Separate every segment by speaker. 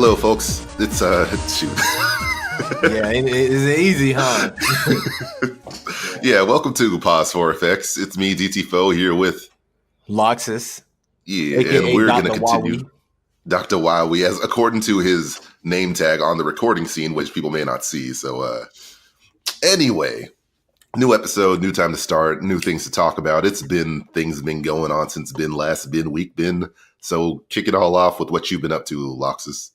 Speaker 1: Hello, folks. It's shoot.
Speaker 2: Yeah, it's easy, huh?
Speaker 1: Yeah, welcome to P4FX. It's me, DT-Faux, here with
Speaker 2: LoXus,
Speaker 1: yeah,
Speaker 2: aka
Speaker 1: and we're going to
Speaker 2: Dr.
Speaker 1: continue.
Speaker 2: Wowie.
Speaker 1: Dr. Wowie, as according to his name tag on the recording scene, which people may not see. So, anyway, new episode, new time to start, new things to talk about. Things been going on since last week. So kick it all off with what you've been up to, LoXus.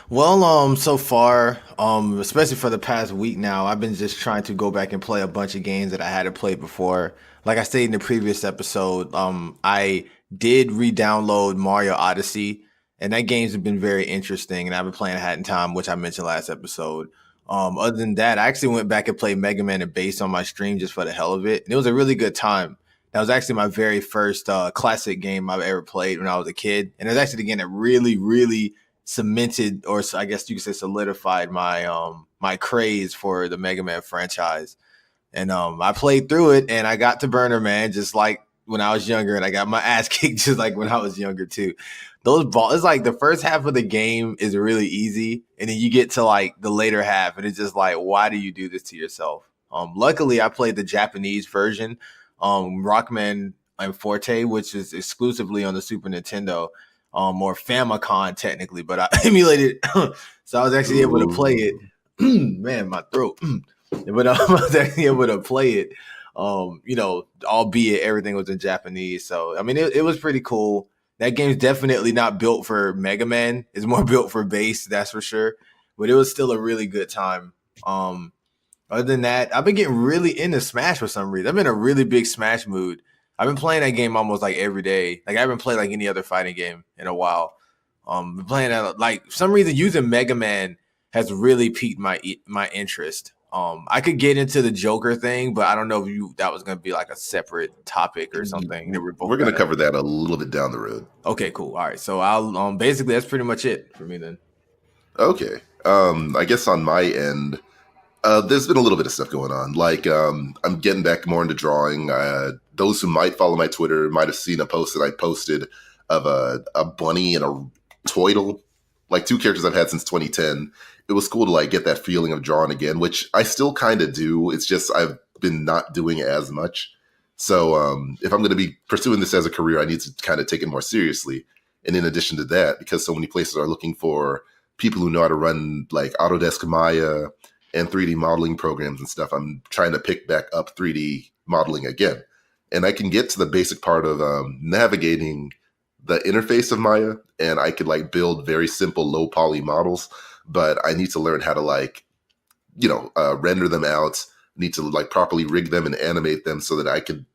Speaker 2: Well, so far, especially for the past week now, I've been just trying to go back and play a bunch of games that I hadn't played before. Like I stated in the previous episode, I did re-download Mario Odyssey, and that game's been very interesting, and I've been playing Hat in Time, which I mentioned last episode. Other than that, I actually went back and played Mega Man and Bass on my stream just for the hell of it, and it was a really good time. That was actually my very first classic game I've ever played when I was a kid, and it was actually the game that really cemented, or I guess you could say solidified my my craze for the Mega Man franchise. And I played through it, and I got to Burner Man just like when I was younger, and I got my ass kicked just like when I was younger too. It's like the first half of the game is really easy, and then you get to like the later half, and it's just like, why do you do this to yourself? Luckily, I played the Japanese version, Rockman and Forte, which is exclusively on the Super Nintendo. Or Famicom technically, but I emulated it. So I was actually able to play it. Man, my throat. But I was actually able to play it, albeit everything was in Japanese. So, I mean, it was pretty cool. That game's definitely not built for Mega Man. It's more built for Bass, that's for sure. But it was still a really good time. Other than that, I've been getting really into Smash for some reason. I've been in a really big Smash mood. I've been playing that game almost like every day. Like I haven't played like any other fighting game in a while. Been playing that like for some reason using Mega Man has really piqued my interest. I could get into the Joker thing, but I don't know if that was going to be like a separate topic or something. That we're
Speaker 1: going to cover that a little bit down the road.
Speaker 2: Okay, cool. All right, so I'll basically that's pretty much it for me then.
Speaker 1: Okay. I guess on my end, there's been a little bit of stuff going on. Like, I'm getting back more into drawing. Those who might follow my Twitter might have seen a post that I posted of a bunny and a Toidle, like two characters I've had since 2010. It was cool to like get that feeling of drawing again, which I still kind of do. It's just I've been not doing it as much. So if I'm going to be pursuing this as a career, I need to kind of take it more seriously. And in addition to that, because so many places are looking for people who know how to run like Autodesk Maya and 3D modeling programs and stuff, I'm trying to pick back up 3D modeling again. And I can get to the basic part of navigating the interface of Maya, and I could like build very simple low poly models, but I need to learn how to like, render them out, need to like properly rig them and animate them so that I could,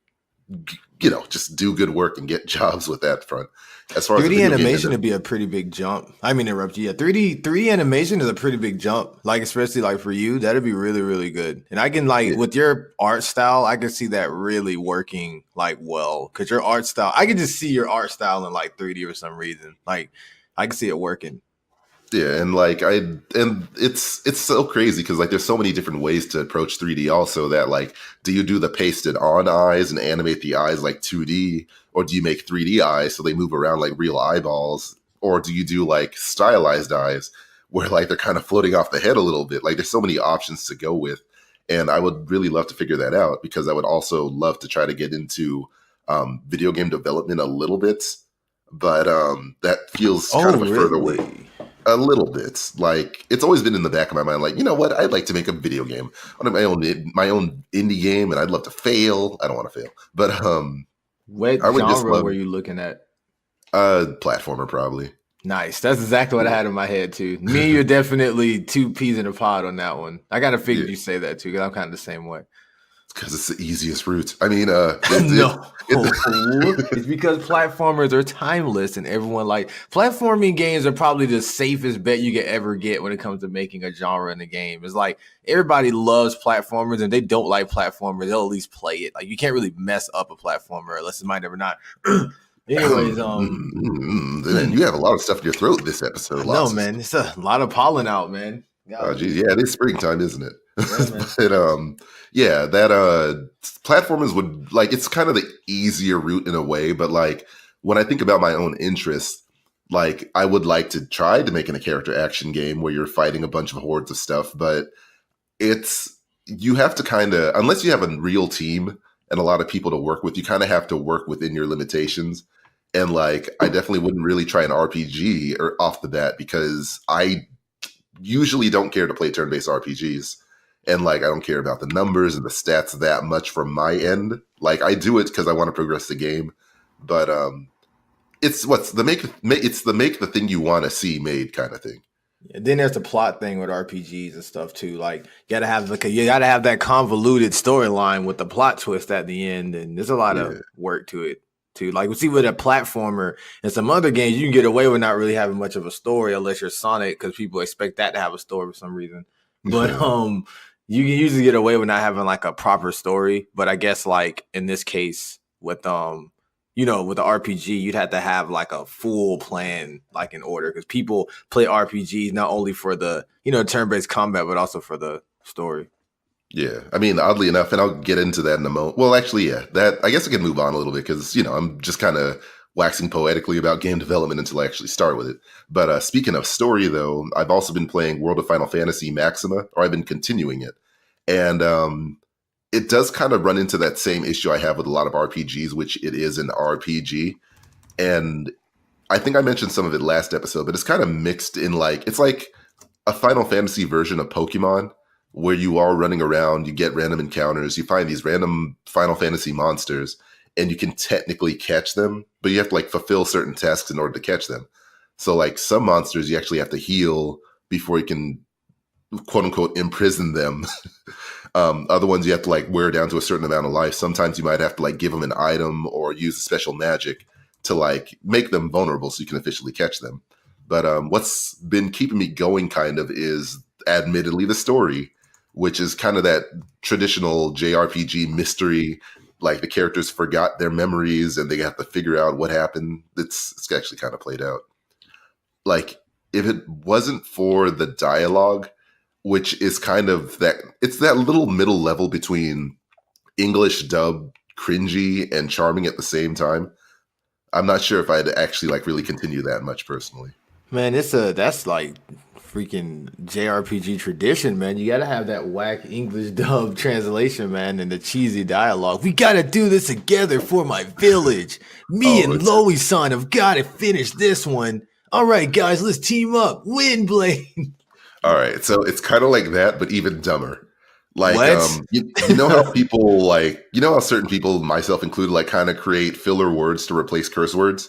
Speaker 1: just do good work and get jobs with that front. As far
Speaker 2: 3D
Speaker 1: as
Speaker 2: animation would be a pretty big jump. I mean, interrupt you. Yeah, 3D animation is a pretty big jump. Like, especially like for you, that'd be really, really good. And I can like with your art style, I can see that really working like well. Cause your art style, I can just see your art style in like 3D for some reason. Like, I can see it working.
Speaker 1: Yeah, and like it's so crazy because like there's so many different ways to approach 3D also that like, do you do the pasted on eyes and animate the eyes like 2D, or do you make 3D eyes so they move around like real eyeballs, or do you do like stylized eyes where like they're kind of floating off the head a little bit? Like there's so many options to go with, and I would really love to figure that out because I would also love to try to get into video game development a little bit, but that feels kind of a further way. A little bit. Like it's always been in the back of my mind. Like, you know what? I'd like to make a video game. I want my own indie game, and I'd love to fail. I don't want to fail, but
Speaker 2: what genre were you looking at?
Speaker 1: Platformer, probably.
Speaker 2: Nice. That's exactly what I had in my head too. Me and you're definitely two peas in a pod on that one. I kind of figured you say that too, because I'm kind of the same way.
Speaker 1: Because it's the easiest route. I mean,
Speaker 2: it's because platformers are timeless, and everyone like platforming games are probably the safest bet you could ever get when it comes to making a genre in a game. It's like everybody loves platformers, and they don't like platformers, they'll at least play it. Like you can't really mess up a platformer unless it might never not. Anyways,
Speaker 1: then you have a lot of stuff in your throat this episode.
Speaker 2: No, man, it's a lot of pollen out, man.
Speaker 1: Oh, geez, yeah, it is springtime, isn't it?
Speaker 2: Yeah,
Speaker 1: but that platformers would like, it's kind of the easier route in a way, but like when I think about my own interests, Like, I would like to try to make it a character action game where you're fighting a bunch of hordes of stuff, but you have to kind of, unless you have a real team and a lot of people to work with, you kind of have to work within your limitations. And like, I definitely wouldn't really try an RPG or off the bat because I usually don't care to play turn-based RPGs. And like, I don't care about the numbers and the stats that much from my end. Like, I do it because I want to progress the game, but it's the make the thing you want to see made kind of thing.
Speaker 2: And then there's the plot thing with RPGs and stuff too. Like you gotta have that convoluted storyline with the plot twist at the end, and there's a lot of work to it too. Like we see with a platformer and some other games, you can get away with not really having much of a story unless you're Sonic, because people expect that to have a story for some reason. But you can usually get away with not having like a proper story. But I guess like in this case with with the RPG, you'd have to have like a full plan, like in order, because people play RPGs not only for the, turn-based combat, but also for the story.
Speaker 1: Yeah. I mean, oddly enough, and I'll get into that in a moment. Well, actually, yeah, that I guess I can move on a little bit because, I'm just kind of waxing poetically about game development until I actually start with it. But speaking of story, though, I've also been playing World of Final Fantasy Maxima, or I've been continuing it. And it does kind of run into that same issue I have with a lot of RPGs, which it is an RPG. And I think I mentioned some of it last episode, but it's kind of mixed in it's like a Final Fantasy version of Pokemon where you are running around, you get random encounters, you find these random Final Fantasy monsters, and you can technically catch them, but you have to fulfill certain tasks in order to catch them. So some monsters, you actually have to heal before you can quote unquote imprison them. Other ones you have to wear down to a certain amount of life. Sometimes you might have to give them an item or use a special magic to make them vulnerable so you can officially catch them. But what's been keeping me going kind of is admittedly the story, which is kind of that traditional JRPG mystery. Like the characters forgot their memories and they have to figure out what happened. It's actually kind of played out. If it wasn't for the dialogue, which is kind of it's that little middle level between English dub cringy and charming at the same time. I'm not sure if I'd actually really continue that much personally.
Speaker 2: Man, that's freaking JRPG tradition, man. You gotta have that whack English dub translation, man, and the cheesy dialogue. We gotta do this together for my village. Me and Loey-san have gotta finish this one. All right, guys, let's team up. Windblade.
Speaker 1: All right, so it's kind of like that, but even dumber. You know how people how certain people, myself included, kind of create filler words to replace curse words?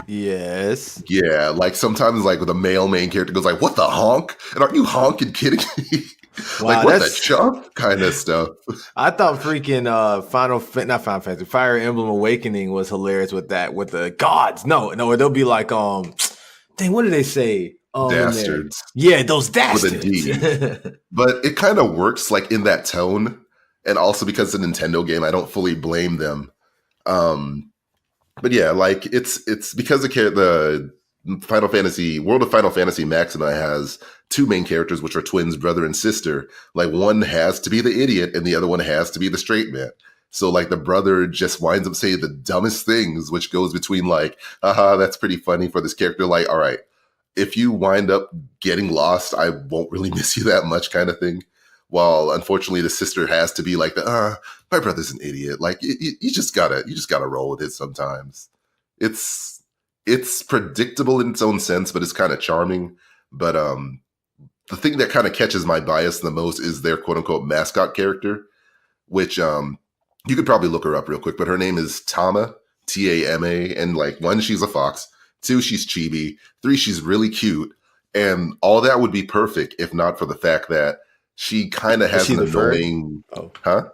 Speaker 2: Yes.
Speaker 1: Yeah, sometimes with a male main character goes what the honk? And are you honking kidding me?
Speaker 2: Wow,
Speaker 1: what the chuff kind of stuff.
Speaker 2: I thought freaking Final Fantasy, Fire Emblem Awakening was hilarious with that, with the gods. No, they'll be dang, what do they say?
Speaker 1: Dastards.
Speaker 2: Yeah, those dastards.
Speaker 1: With a D. But it kind of works in that tone. And also because it's a Nintendo game, I don't fully blame them. But yeah, it's because the Final Fantasy, World of Final Fantasy Maxima has two main characters, which are twins, brother and sister. One has to be the idiot and the other one has to be the straight man. So the brother just winds up saying the dumbest things, which goes between haha, that's pretty funny for this character. All right, if you wind up getting lost, I won't really miss you that much kind of thing. While unfortunately the sister has to be my brother's an idiot. You just gotta roll with it sometimes. It's predictable in its own sense, but it's kind of charming. But the thing that kind of catches my bias the most is their quote unquote mascot character, which you could probably look her up real quick, but her name is Tama, Tama, and one, she's a fox. Two, she's chibi. Three, she's really cute. And all that would be perfect if not for the fact that she kind of has an annoying...
Speaker 2: Oh.
Speaker 1: Huh?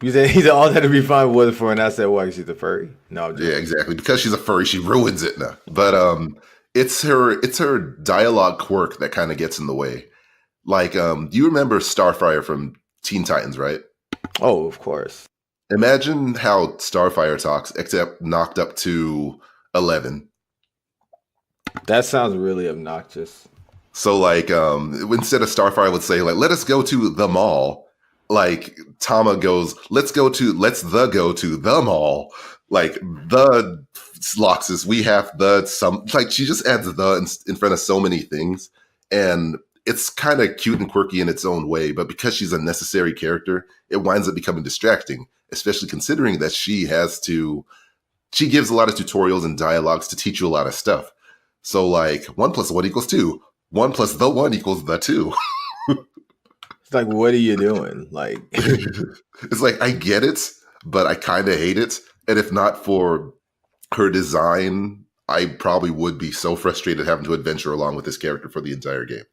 Speaker 2: You said all that would be fine with her, and I said, why? She's a furry? No.
Speaker 1: Yeah, exactly. Because she's a furry, she ruins it now. But it's her dialogue quirk that kind of gets in the way. You remember Starfire from Teen Titans, right?
Speaker 2: Oh, of course.
Speaker 1: Imagine how Starfire talks, except knocked up to 11.
Speaker 2: That sounds really obnoxious.
Speaker 1: So instead of Starfire would say let us go to the mall, Tama goes, let's go to the mall. The LoXus, we have the some like she just adds the in front of so many things, and it's kind of cute and quirky in its own way. But because she's a necessary character, it winds up becoming distracting, especially considering that she gives a lot of tutorials and dialogues to teach you a lot of stuff. So like 1+1=2, 1+1=2.
Speaker 2: It's like, what are you doing? Like,
Speaker 1: it's like I get it, but I kind of hate it. And if not for her design, I probably would be so frustrated having to adventure along with this character for the entire game.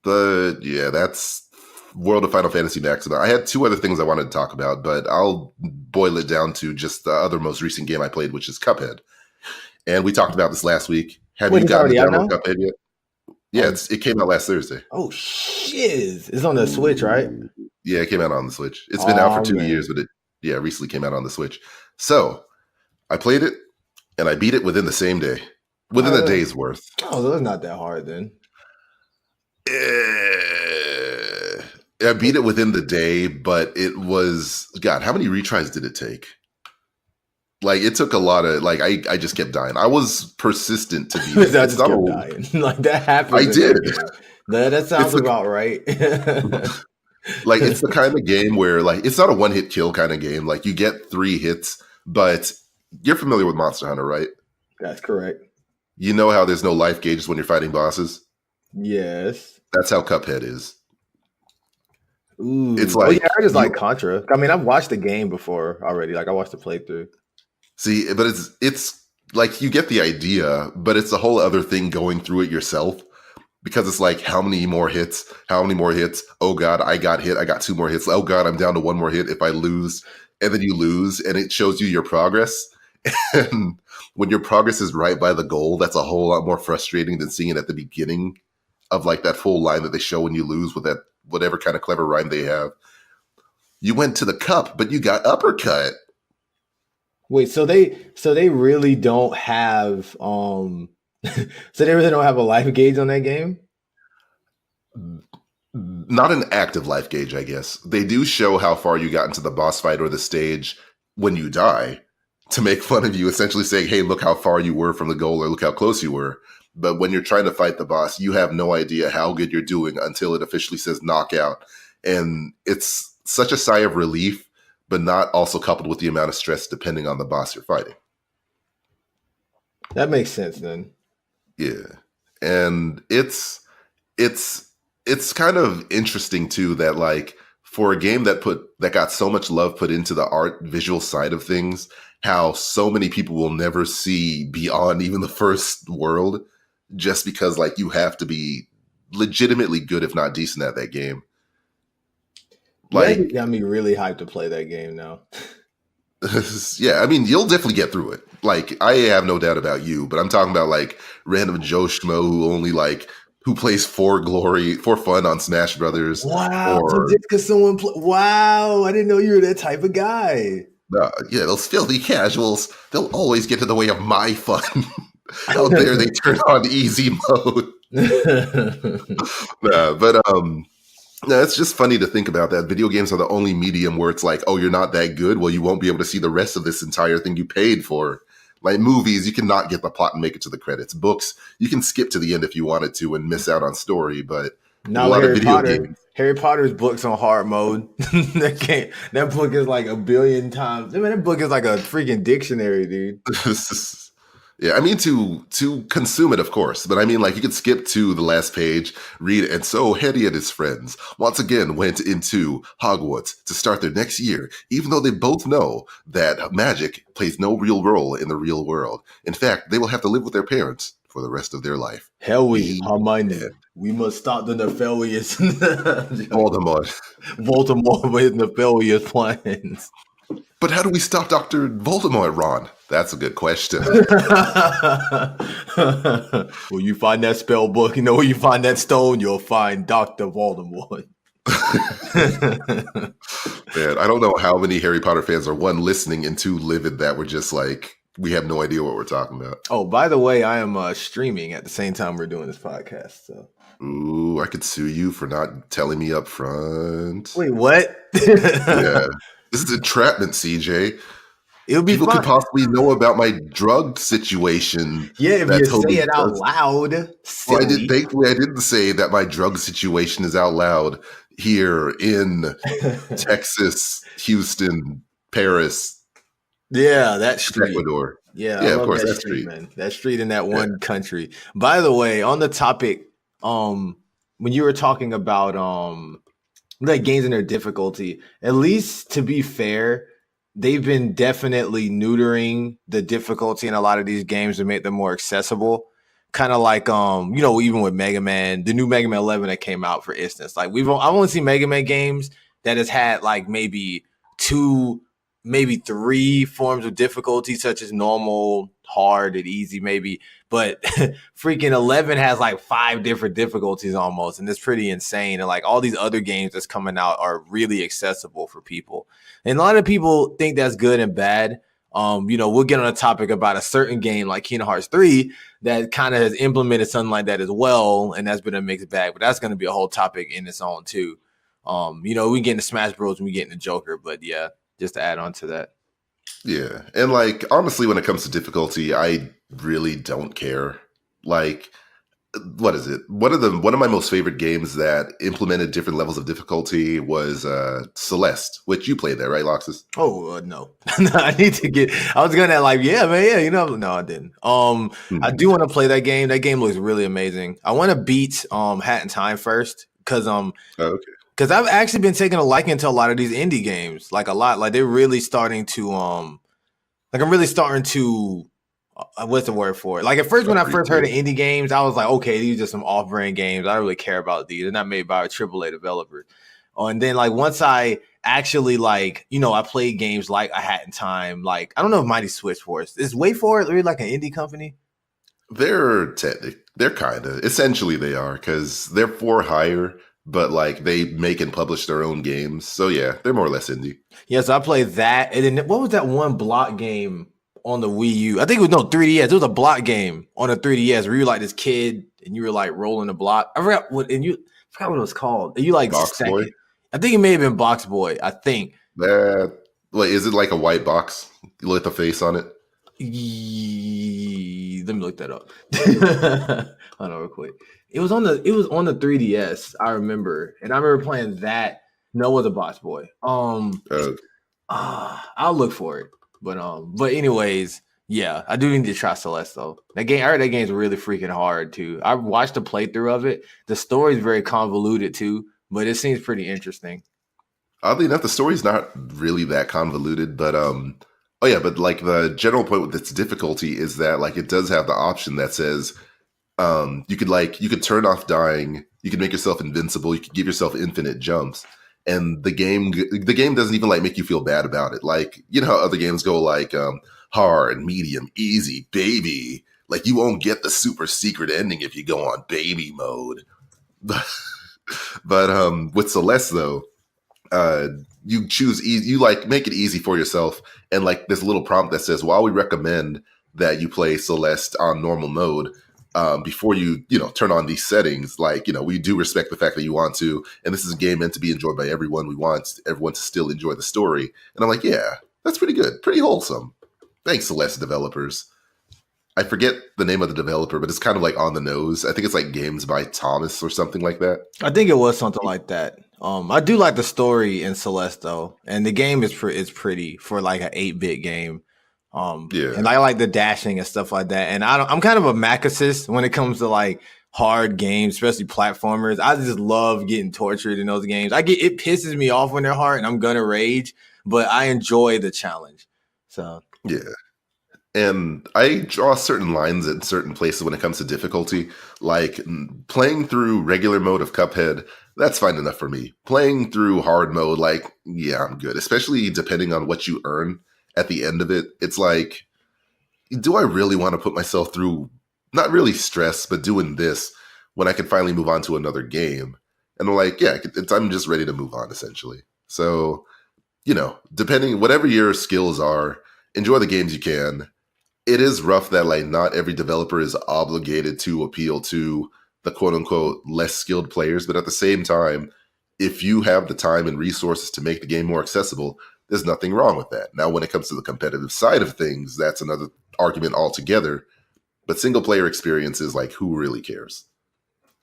Speaker 1: But yeah, that's World of Final Fantasy Maxima. I had two other things I wanted to talk about, but I'll boil it down to just the other most recent game I played, which is Cuphead. And we talked about this last week. Have you gotten to download Cuphead yet? Yeah, it came out last Thursday.
Speaker 2: Oh, shit. It's on the Switch, right?
Speaker 1: Yeah, it came out on the Switch. It's been out for 2 years, but it recently came out on the Switch. So I played it, and I beat it within the same day. Within a day's worth.
Speaker 2: Oh, so it's not that hard then.
Speaker 1: I beat it within the day, but it was, God, how many retries did it take? Like, it took a lot of, like, I just kept dying. I was persistent to beat it.
Speaker 2: I just kept dying. Like, that happened.
Speaker 1: I did.
Speaker 2: That sounds about right.
Speaker 1: Like, it's the kind of game where, like, it's not a one-hit kill kind of game. Like, you get 3 hits, but you're familiar with Monster Hunter, right?
Speaker 2: That's correct.
Speaker 1: You know how there's no life gauges when you're fighting bosses?
Speaker 2: Yes.
Speaker 1: That's how Cuphead is.
Speaker 2: Ooh.
Speaker 1: It's like,
Speaker 2: I just like Contra. I mean, I've watched the game before already. Like, I watched the playthrough. See,
Speaker 1: but it's like you get the idea, but it's a whole other thing going through it yourself, because it's like, how many more hits? Oh God, I got hit. I got 2 more hits. Oh God, I'm down to 1 more hit. If I lose, and then you lose, and it shows you your progress. And when your progress is right by the goal, that's a whole lot more frustrating than seeing it at the beginning of like that full line that they show when you lose with that whatever kind of clever rhyme they have. You went to the cup, but you got uppercut.
Speaker 2: Wait, so they really don't have so they really don't have a life gauge on that game?
Speaker 1: Not an active life gauge, I guess. They do show how far you got into the boss fight or the stage when you die, to make fun of you, essentially saying, hey, look how far you were from the goal, or look how close you were. But when you're trying to fight the boss, you have no idea how good you're doing until it officially says knockout. And it's such a sigh of relief, but not also coupled with the amount of stress depending on the boss you're fighting.
Speaker 2: That makes sense then.
Speaker 1: Yeah. And it's kind of interesting too that, like, for a game that got so much love put into the art visual side of things, how so many people will never see beyond even the first world, just because, like, you have to be legitimately good, if not decent, at that game.
Speaker 2: Like, that got me really hyped to play that game now.
Speaker 1: Yeah, I mean, you'll definitely get through it. Like, I have no doubt about you, but I'm talking about like random Joe Schmo who plays for fun on Smash Brothers.
Speaker 2: Wow, just because someone wow, I didn't know you were that type of guy.
Speaker 1: Yeah, those filthy casuals, they'll always get in the way of my fun. How dare they turn on easy mode? It's just funny to think about that. Video games are the only medium where it's like, oh, you're not that good? Well, you won't be able to see the rest of this entire thing you paid for. Like movies, you cannot get the plot and make it to the credits. Books, you can skip to the end if you wanted to and miss out on story, but
Speaker 2: a lot of video games. Harry Potter's book's on hard mode. That book is like 1 billion times. I mean, that book is like a freaking dictionary, dude.
Speaker 1: Yeah, I mean to consume it, of course, but I mean, like, you could skip to the last page, read it, and so Harry and his friends once again went into Hogwarts to start their next year, even though they both know that magic plays no real role in the real world. In fact, they will have to live with their parents for the rest of their life.
Speaker 2: Hermione, we must stop the nefarious Voldemort with nefarious plans.
Speaker 1: But how do we stop Dr. Voldemort, Ron? That's a good question.
Speaker 2: When you find that spell book, you know, where you find that stone, you'll find Dr. Voldemort.
Speaker 1: Man, I don't know how many Harry Potter fans are, one, listening, and two, livid that we're just like, we have no idea what we're talking about.
Speaker 2: Oh, by the way, I am streaming at the same time we're doing this podcast. So.
Speaker 1: Ooh, I could sue you for not telling me up front.
Speaker 2: Wait, what?
Speaker 1: Yeah. This is entrapment, CJ.
Speaker 2: It'll be
Speaker 1: people could
Speaker 2: fun.
Speaker 1: possibly know about my drug situation
Speaker 2: Yeah, if
Speaker 1: that
Speaker 2: you say
Speaker 1: Toby
Speaker 2: it out
Speaker 1: does.
Speaker 2: loud,
Speaker 1: Well,
Speaker 2: silly.
Speaker 1: thankfully, I didn't say that my drug situation is out loud here in Texas, Houston, Paris,
Speaker 2: Yeah, that street.
Speaker 1: Ecuador.
Speaker 2: Yeah, I
Speaker 1: Yeah, of
Speaker 2: love
Speaker 1: course,
Speaker 2: that
Speaker 1: that
Speaker 2: street,
Speaker 1: street.
Speaker 2: man. That street in that
Speaker 1: Yeah.
Speaker 2: one country. By the way, on the topic, when you were talking about like games and their difficulty, at least to be fair, they've been definitely neutering the difficulty in a lot of these games to make them more accessible. Kind of like even with Mega Man, the new Mega Man 11 that came out, for instance. Like I've only seen Mega Man games that has had like maybe two, maybe three forms of difficulty, such as normal, hard, and easy, maybe. But freaking 11 has like five different difficulties almost, and it's pretty insane. And like all these other games that's coming out are really accessible for people. And a lot of people think that's good and bad. We'll get on a topic about a certain game like Kingdom Hearts 3 that kind of has implemented something like that as well, and that's been a mixed bag. But that's going to be a whole topic in its own too. We get into Smash Bros. And we get into Joker, but yeah, just to add on to that.
Speaker 1: Yeah. And like honestly, when it comes to difficulty, I really don't care. Like, what is it? One of my most favorite games that implemented different levels of difficulty was Celeste, which you played there, right, LoXus?
Speaker 2: Oh no. I need to get. I was gonna like, yeah, man, yeah, no, I didn't. I do want to play that game. That game looks really amazing. I want to beat Hat in Time first because
Speaker 1: Oh, okay.
Speaker 2: because I've actually been taking a liking to a lot of these indie games, like a lot. Like they're really starting to like I'm really starting to what's the word for it? Like at first, when I first heard of indie games, I was like, okay, these are some off-brand games. I don't really care about these. They're not made by a AAA developer. And then like once I actually I played games like A Hat in Time. Like I don't know if Mighty Switch Force is Wait For It really like an indie company.
Speaker 1: They're kind of essentially they are because they're for hire, but like they make and publish their own games. So yeah, they're more or less indie.
Speaker 2: Yeah, so I played that. And then what was that one block game on the Wii U? I think it was 3DS. It was a block game on a 3DS where you were like this kid and you were like rolling the block. I forgot what what it was called. And you like
Speaker 1: Box Boy?
Speaker 2: I think it may have been Box Boy. I think.
Speaker 1: Wait, is it like a white box? You look at the face on it?
Speaker 2: Let me look that up. Hold on real quick. It was on the 3DS, I remember. And I remember playing that. No, it was a Box Boy. I'll look for it. But anyways, yeah, I do need to try Celeste though. I heard that game's really freaking hard too. I watched a playthrough of it. The story's very convoluted too, but it seems pretty interesting.
Speaker 1: Oddly enough, the story's not really that convoluted, but but like the general point with its difficulty is that like it does have the option that says you could turn off dying, you could make yourself invincible, you could give yourself infinite jumps. And the game doesn't even like make you feel bad about it. Like, you know how other games go like hard, medium, easy, baby. Like you won't get the super secret ending if you go on baby mode. But with Celeste though, you choose easy, you like make it easy for yourself, and like there's a little prompt that says, while we recommend that you play Celeste on normal mode, before you turn on these settings, like we do respect the fact that you want to, and this is a game meant to be enjoyed by everyone. We want everyone to still enjoy the story, and I'm like, yeah, that's pretty good, pretty wholesome. Thanks, Celeste developers. I forget the name of the developer, but it's kind of like on the nose. I think it's like Games by Thomas or something like that.
Speaker 2: I think it was something like that. I do like the story in Celeste though, and the game is pretty for like an 8-bit game.
Speaker 1: Yeah.
Speaker 2: And I like the dashing and stuff like that. And I'm kind of a masochist when it comes to like hard games, especially platformers. I just love getting tortured in those games. It pisses me off when they're hard, and I'm gonna rage, but I enjoy the challenge. So
Speaker 1: yeah. And I draw certain lines in certain places when it comes to difficulty. Like playing through regular mode of Cuphead, that's fine enough for me. Playing through hard mode, like, yeah, I'm good. Especially depending on what you earn at the end of it. It's like, do I really want to put myself through, not really stress, but doing this when I can finally move on to another game? And I'm like, yeah, I'm just ready to move on, essentially. So, depending, whatever your skills are, enjoy the games you can. It is rough that like not every developer is obligated to appeal to the quote unquote less skilled players. But at the same time, if you have the time and resources to make the game more accessible, There's nothing wrong with that. Now, when it comes to the competitive side of things, that's another argument altogether. But single player experiences, like, who really cares?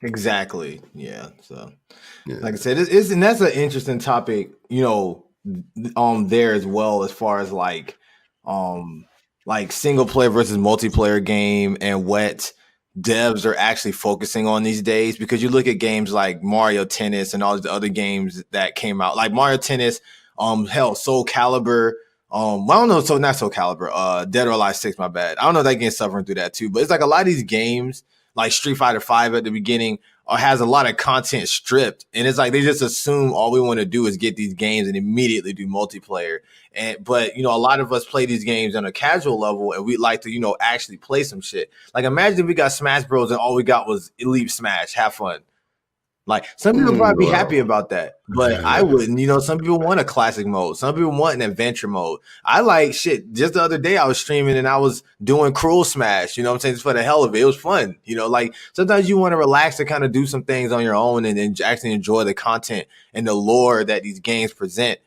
Speaker 2: Exactly. Yeah. So, like I said, it's and that's an interesting topic, there as well, as far as like single player versus multiplayer game and what devs are actually focusing on these days. Because you look at games like Mario Tennis and all the other games that came out, like Mario Tennis, Soul Calibur. I don't know, so not Soul Calibur, Dead or Alive 6, my bad. I don't know if that game's suffering through that too, but it's like a lot of these games, like Street Fighter 5 at the beginning, has a lot of content stripped, and it's like they just assume all we want to do is get these games and immediately do multiplayer. But a lot of us play these games on a casual level, and we'd like to actually play some shit. Like, imagine if we got Smash Bros and all we got was Elite Smash. Have fun. Like, some people probably be happy about that, but I wouldn't. Some people want a classic mode. Some people want an adventure mode. I like shit. Just the other day, I was streaming and I was doing Cruel Smash. You know what I'm saying? Just for the hell of it. It was fun. Like, sometimes you want to relax and kind of do some things on your own and actually enjoy the content and the lore that these games present.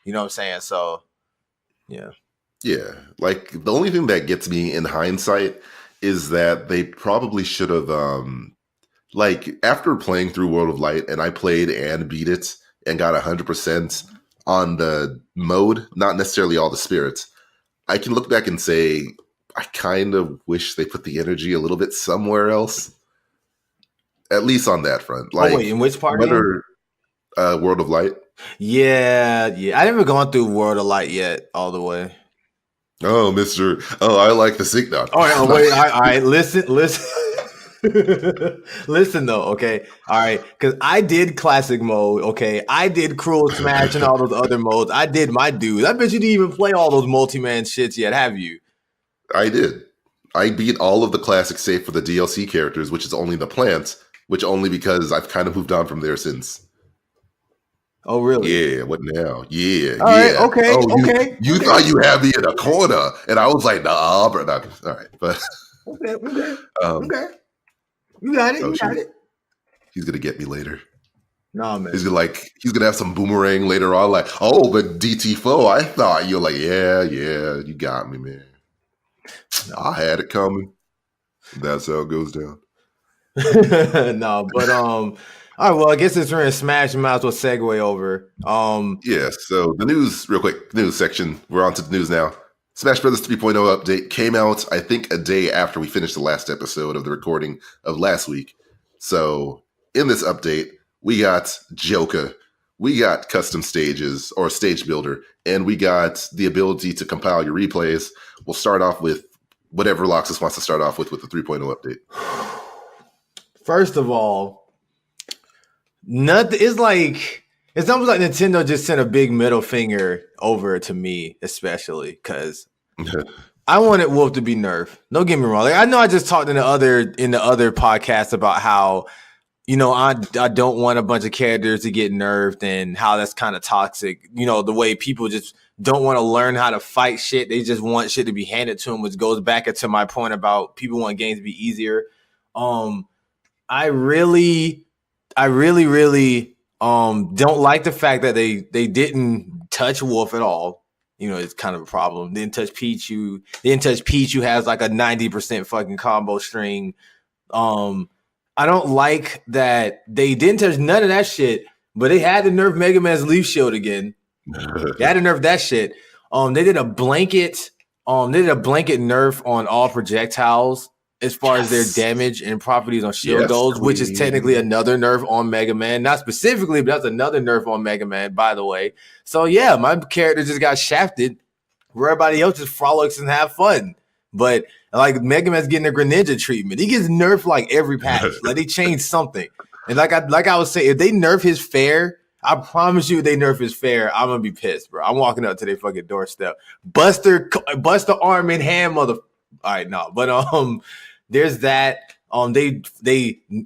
Speaker 2: You know what I'm saying? So, yeah.
Speaker 1: Yeah. Like, the only thing that gets me in hindsight is that they probably should have... like, after playing through World of Light, and I played and beat it and got 100% on the mode, not necessarily all the spirits, I can look back and say, I kind of wish they put the energy a little bit somewhere else. At least on that front. Like,
Speaker 2: wait, in which part?
Speaker 1: World of Light.
Speaker 2: Yeah. I never gone through World of Light yet, all the way.
Speaker 1: Oh, I like the signal.
Speaker 2: Oh, wait, all right, listen. Listen though, okay, all right, because I did classic mode, okay, I did Cruel Smash and all those other modes. I did my dudes. I bet you didn't even play all those multi-man shits yet, have you?
Speaker 1: I did. I beat all of the classics save for the DLC characters, which is only the plants, which only because I've kind of moved on from there since.
Speaker 2: Oh, really?
Speaker 1: Yeah, what now? Yeah,
Speaker 2: all
Speaker 1: yeah.
Speaker 2: Right, okay,
Speaker 1: okay. You thought you had me in a corner, and I was like, nah, bro. Nah. All right, but
Speaker 2: okay. You got it.
Speaker 1: He's gonna get me later.
Speaker 2: No, man.
Speaker 1: He's gonna have some boomerang later on. Like, oh, but DT-Faux, I thought you're like, yeah, you got me, man. No. I had it coming. That's how it goes down.
Speaker 2: No, but all right. Well, I guess since we're in Smash, we might as well segue over.
Speaker 1: Yeah. So the news, real quick, news section. We're on to the news now. Smash Bros. 3.0 update came out, I think, a day after we finished the last episode of the recording of last week. So in this update, we got Joker, we got custom stages or stage builder, and we got the ability to compile your replays. We'll start off with whatever LoXus wants to start off with the 3.0 update.
Speaker 2: First of all, nothing. It's almost like Nintendo just sent a big middle finger over to me, especially because I wanted Wolf to be nerfed. Don't get me wrong. Like, I know I just talked in the other podcast about how, I don't want a bunch of characters to get nerfed and how that's kind of toxic. The way people just don't want to learn how to fight shit. They just want shit to be handed to them, which goes back into my point about people want games to be easier. I really don't like the fact that they didn't touch Wolf at all. It's kind of a problem. They didn't touch Pichu. They didn't touch Pichu, has like a 90% fucking combo string. I don't like that they didn't touch none of that shit, but they had to nerf Mega Man's Leaf Shield again. They had to nerf that shit. They did a blanket nerf on all projectiles as far as their damage and properties on shield goes, which is technically another nerf on Mega Man. Not specifically, but that's another nerf on Mega Man, by the way. So yeah, my character just got shafted where everybody else just frolics and have fun. But like Mega Man's getting a Greninja treatment. He gets nerfed like every patch. Like they changed something. And like I was saying, if they nerf his fair, I promise you, if they nerf his fair, I'm gonna be pissed, bro. I'm walking up to their fucking doorstep. Buster arm in hand, mother. All right, no, but there's that. They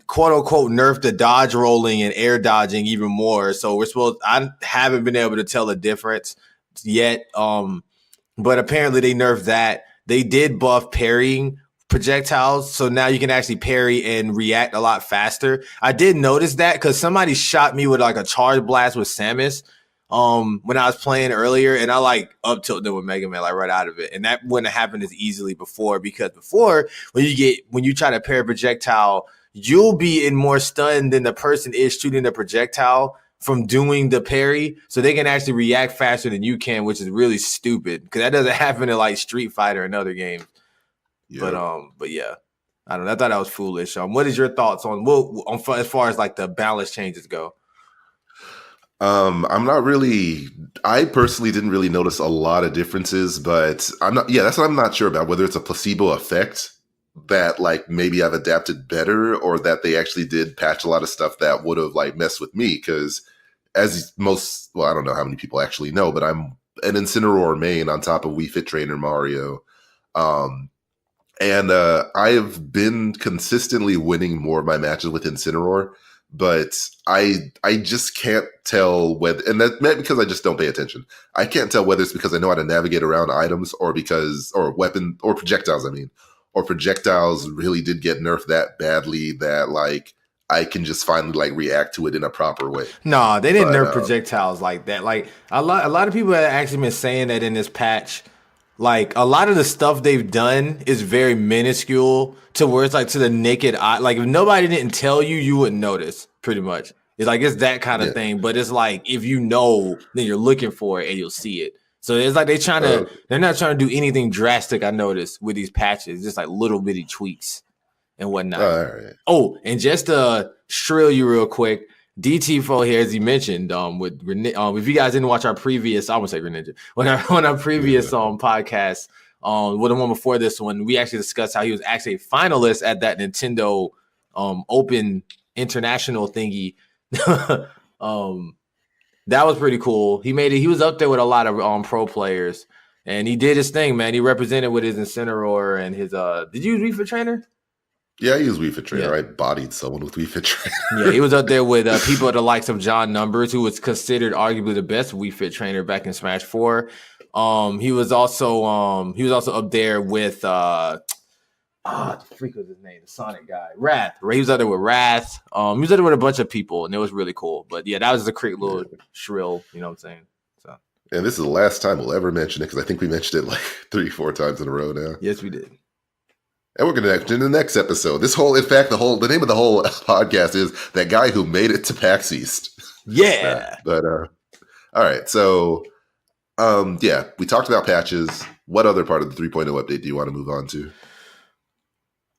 Speaker 2: quote unquote nerfed the dodge rolling and air dodging even more. So I haven't been able to tell the difference yet. But apparently they nerfed that. They did buff parrying projectiles, so now you can actually parry and react a lot faster. I did notice that because somebody shot me with like a charge blast with Samus when I was playing earlier, and I like up tilted with Mega Man like right out of it, and that wouldn't have happened as easily before, because before when you try to parry a projectile, you'll be in more stun than the person is shooting the projectile from doing the parry, so they can actually react faster than you can, which is really stupid because that doesn't happen in like Street Fighter and other games. Yep. But yeah, I don't know. I thought that was foolish. What is your thoughts on as far as like the balance changes go?
Speaker 1: I'm not really. I personally didn't really notice a lot of differences, but I'm not. Yeah, that's what I'm not sure about. Whether it's a placebo effect that like maybe I've adapted better, or that they actually did patch a lot of stuff that would have like messed with me. Because as I don't know how many people actually know, but I'm an Incineroar main on top of Wii Fit Trainer Mario. And I have been consistently winning more of my matches with Incineroar, but I just can't tell whether, and that meant because I just don't pay attention. I can't tell whether it's because I know how to navigate around items, or projectiles, or projectiles really did get nerfed that badly that like I can just finally like react to it in a proper way.
Speaker 2: No, they didn't nerf projectiles like that. Like a lot of people have actually been saying that in this patch. Like a lot of the stuff they've done is very minuscule to where it's like to the naked eye. Like if nobody didn't tell you, you wouldn't notice. Pretty much, it's like it's that kind of thing. But it's like if you know, then you're looking for it and you'll see it. So it's like they're not trying to do anything drastic. I noticed with these patches, just like little bitty tweaks and whatnot.
Speaker 1: All right.
Speaker 2: Oh, and just to shrill you real quick. DT-Faux here, as you mentioned, with if you guys didn't watch our previous, I won't say Greninja, on our previous podcast, with the one before this one, we actually discussed how he was actually a finalist at that Nintendo Open International thingy. That was pretty cool. He made it. He was up there with a lot of pro players, and he did his thing, man. He represented with his Incineroar and his. Did you use Wii Fit Trainer?
Speaker 1: Yeah, I use Wii Fit Trainer. Yeah. I bodied someone with Wii Fit Trainer.
Speaker 2: Yeah, he was up there with people at the likes of John Numbers, who was considered arguably the best Wii Fit Trainer back in Smash 4. He was also up there with what the freak was his name? The Sonic guy, Wrath. He was up there with Wrath. He was up there with a bunch of people, and it was really cool. But yeah, that was a quick little shrill. You know what I'm saying? So.
Speaker 1: And this is the last time we'll ever mention it, because I think we mentioned it like 3-4 times in a row now.
Speaker 2: Yes, we did.
Speaker 1: And we're going to in the next episode. The name of the whole podcast is That Guy Who Made It to PAX East.
Speaker 2: Yeah.
Speaker 1: All right. So, we talked about patches. What other part of the 3.0 update do you want to move on to?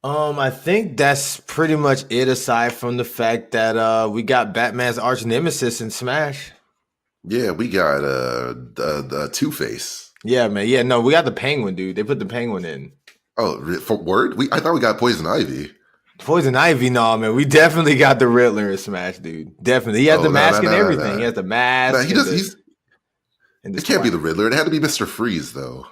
Speaker 2: I think that's pretty much it, aside from the fact that we got Batman's arch nemesis in Smash.
Speaker 1: Yeah, we got the Two-Face.
Speaker 2: Yeah, man. Yeah, no, we got the Penguin, dude. They put the Penguin in.
Speaker 1: Oh, for word? I thought we got Poison Ivy.
Speaker 2: Poison Ivy, no, man. We definitely got the Riddler in Smash, dude. Definitely. He has the mask and everything. He has the mask.
Speaker 1: It can't be the Riddler. It had to be Mr. Freeze, though.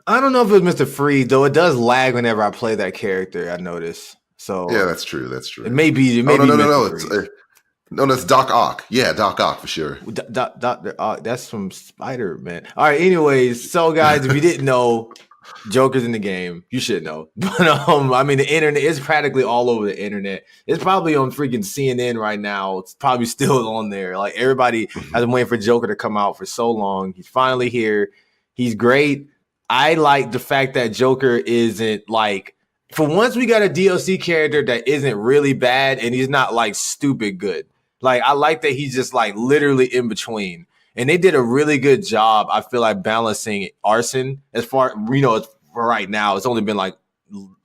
Speaker 2: I don't know if it was Mr. Freeze, though. It does lag whenever I play that character, I notice. So
Speaker 1: yeah, that's true. It
Speaker 2: may be.
Speaker 1: No, that's Doc Ock. Yeah, Doc Ock for sure.
Speaker 2: Dr. Ock, that's from Spider-Man. All right, anyways, so guys, if you didn't know, Joker's in the game. You should know. But the internet is practically all over the internet. It's probably on freaking CNN right now. It's probably still on there. Like everybody has been waiting for Joker to come out for so long. He's finally here. He's great. I like the fact that Joker isn't like, for once we got a DLC character that isn't really bad and he's not like stupid good. Like I like that he's just like literally in between. And they did a really good job, I feel like, balancing Arson as far, for right now. It's only been like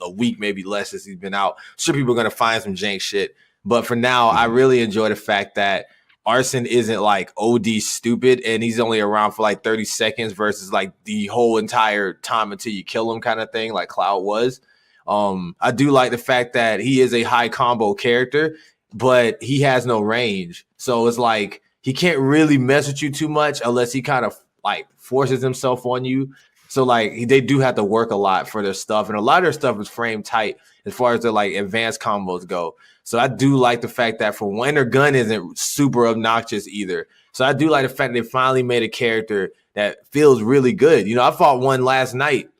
Speaker 2: a week, maybe less, since he's been out. Sure, people are going to find some jank shit. But for now, I really enjoy the fact that Arson isn't like OD stupid and he's only around for like 30 seconds versus like the whole entire time until you kill him kind of thing, like Cloud was. I do like the fact that he is a high combo character, but he has no range. So it's like, he can't really mess with you too much unless he kind of like forces himself on you. So like they do have to work a lot for their stuff. And a lot of their stuff is frame tight as far as their like advanced combos go. So I do like the fact that for one, their gun isn't super obnoxious either. So I do like the fact they finally made a character that feels really good. I fought one last night.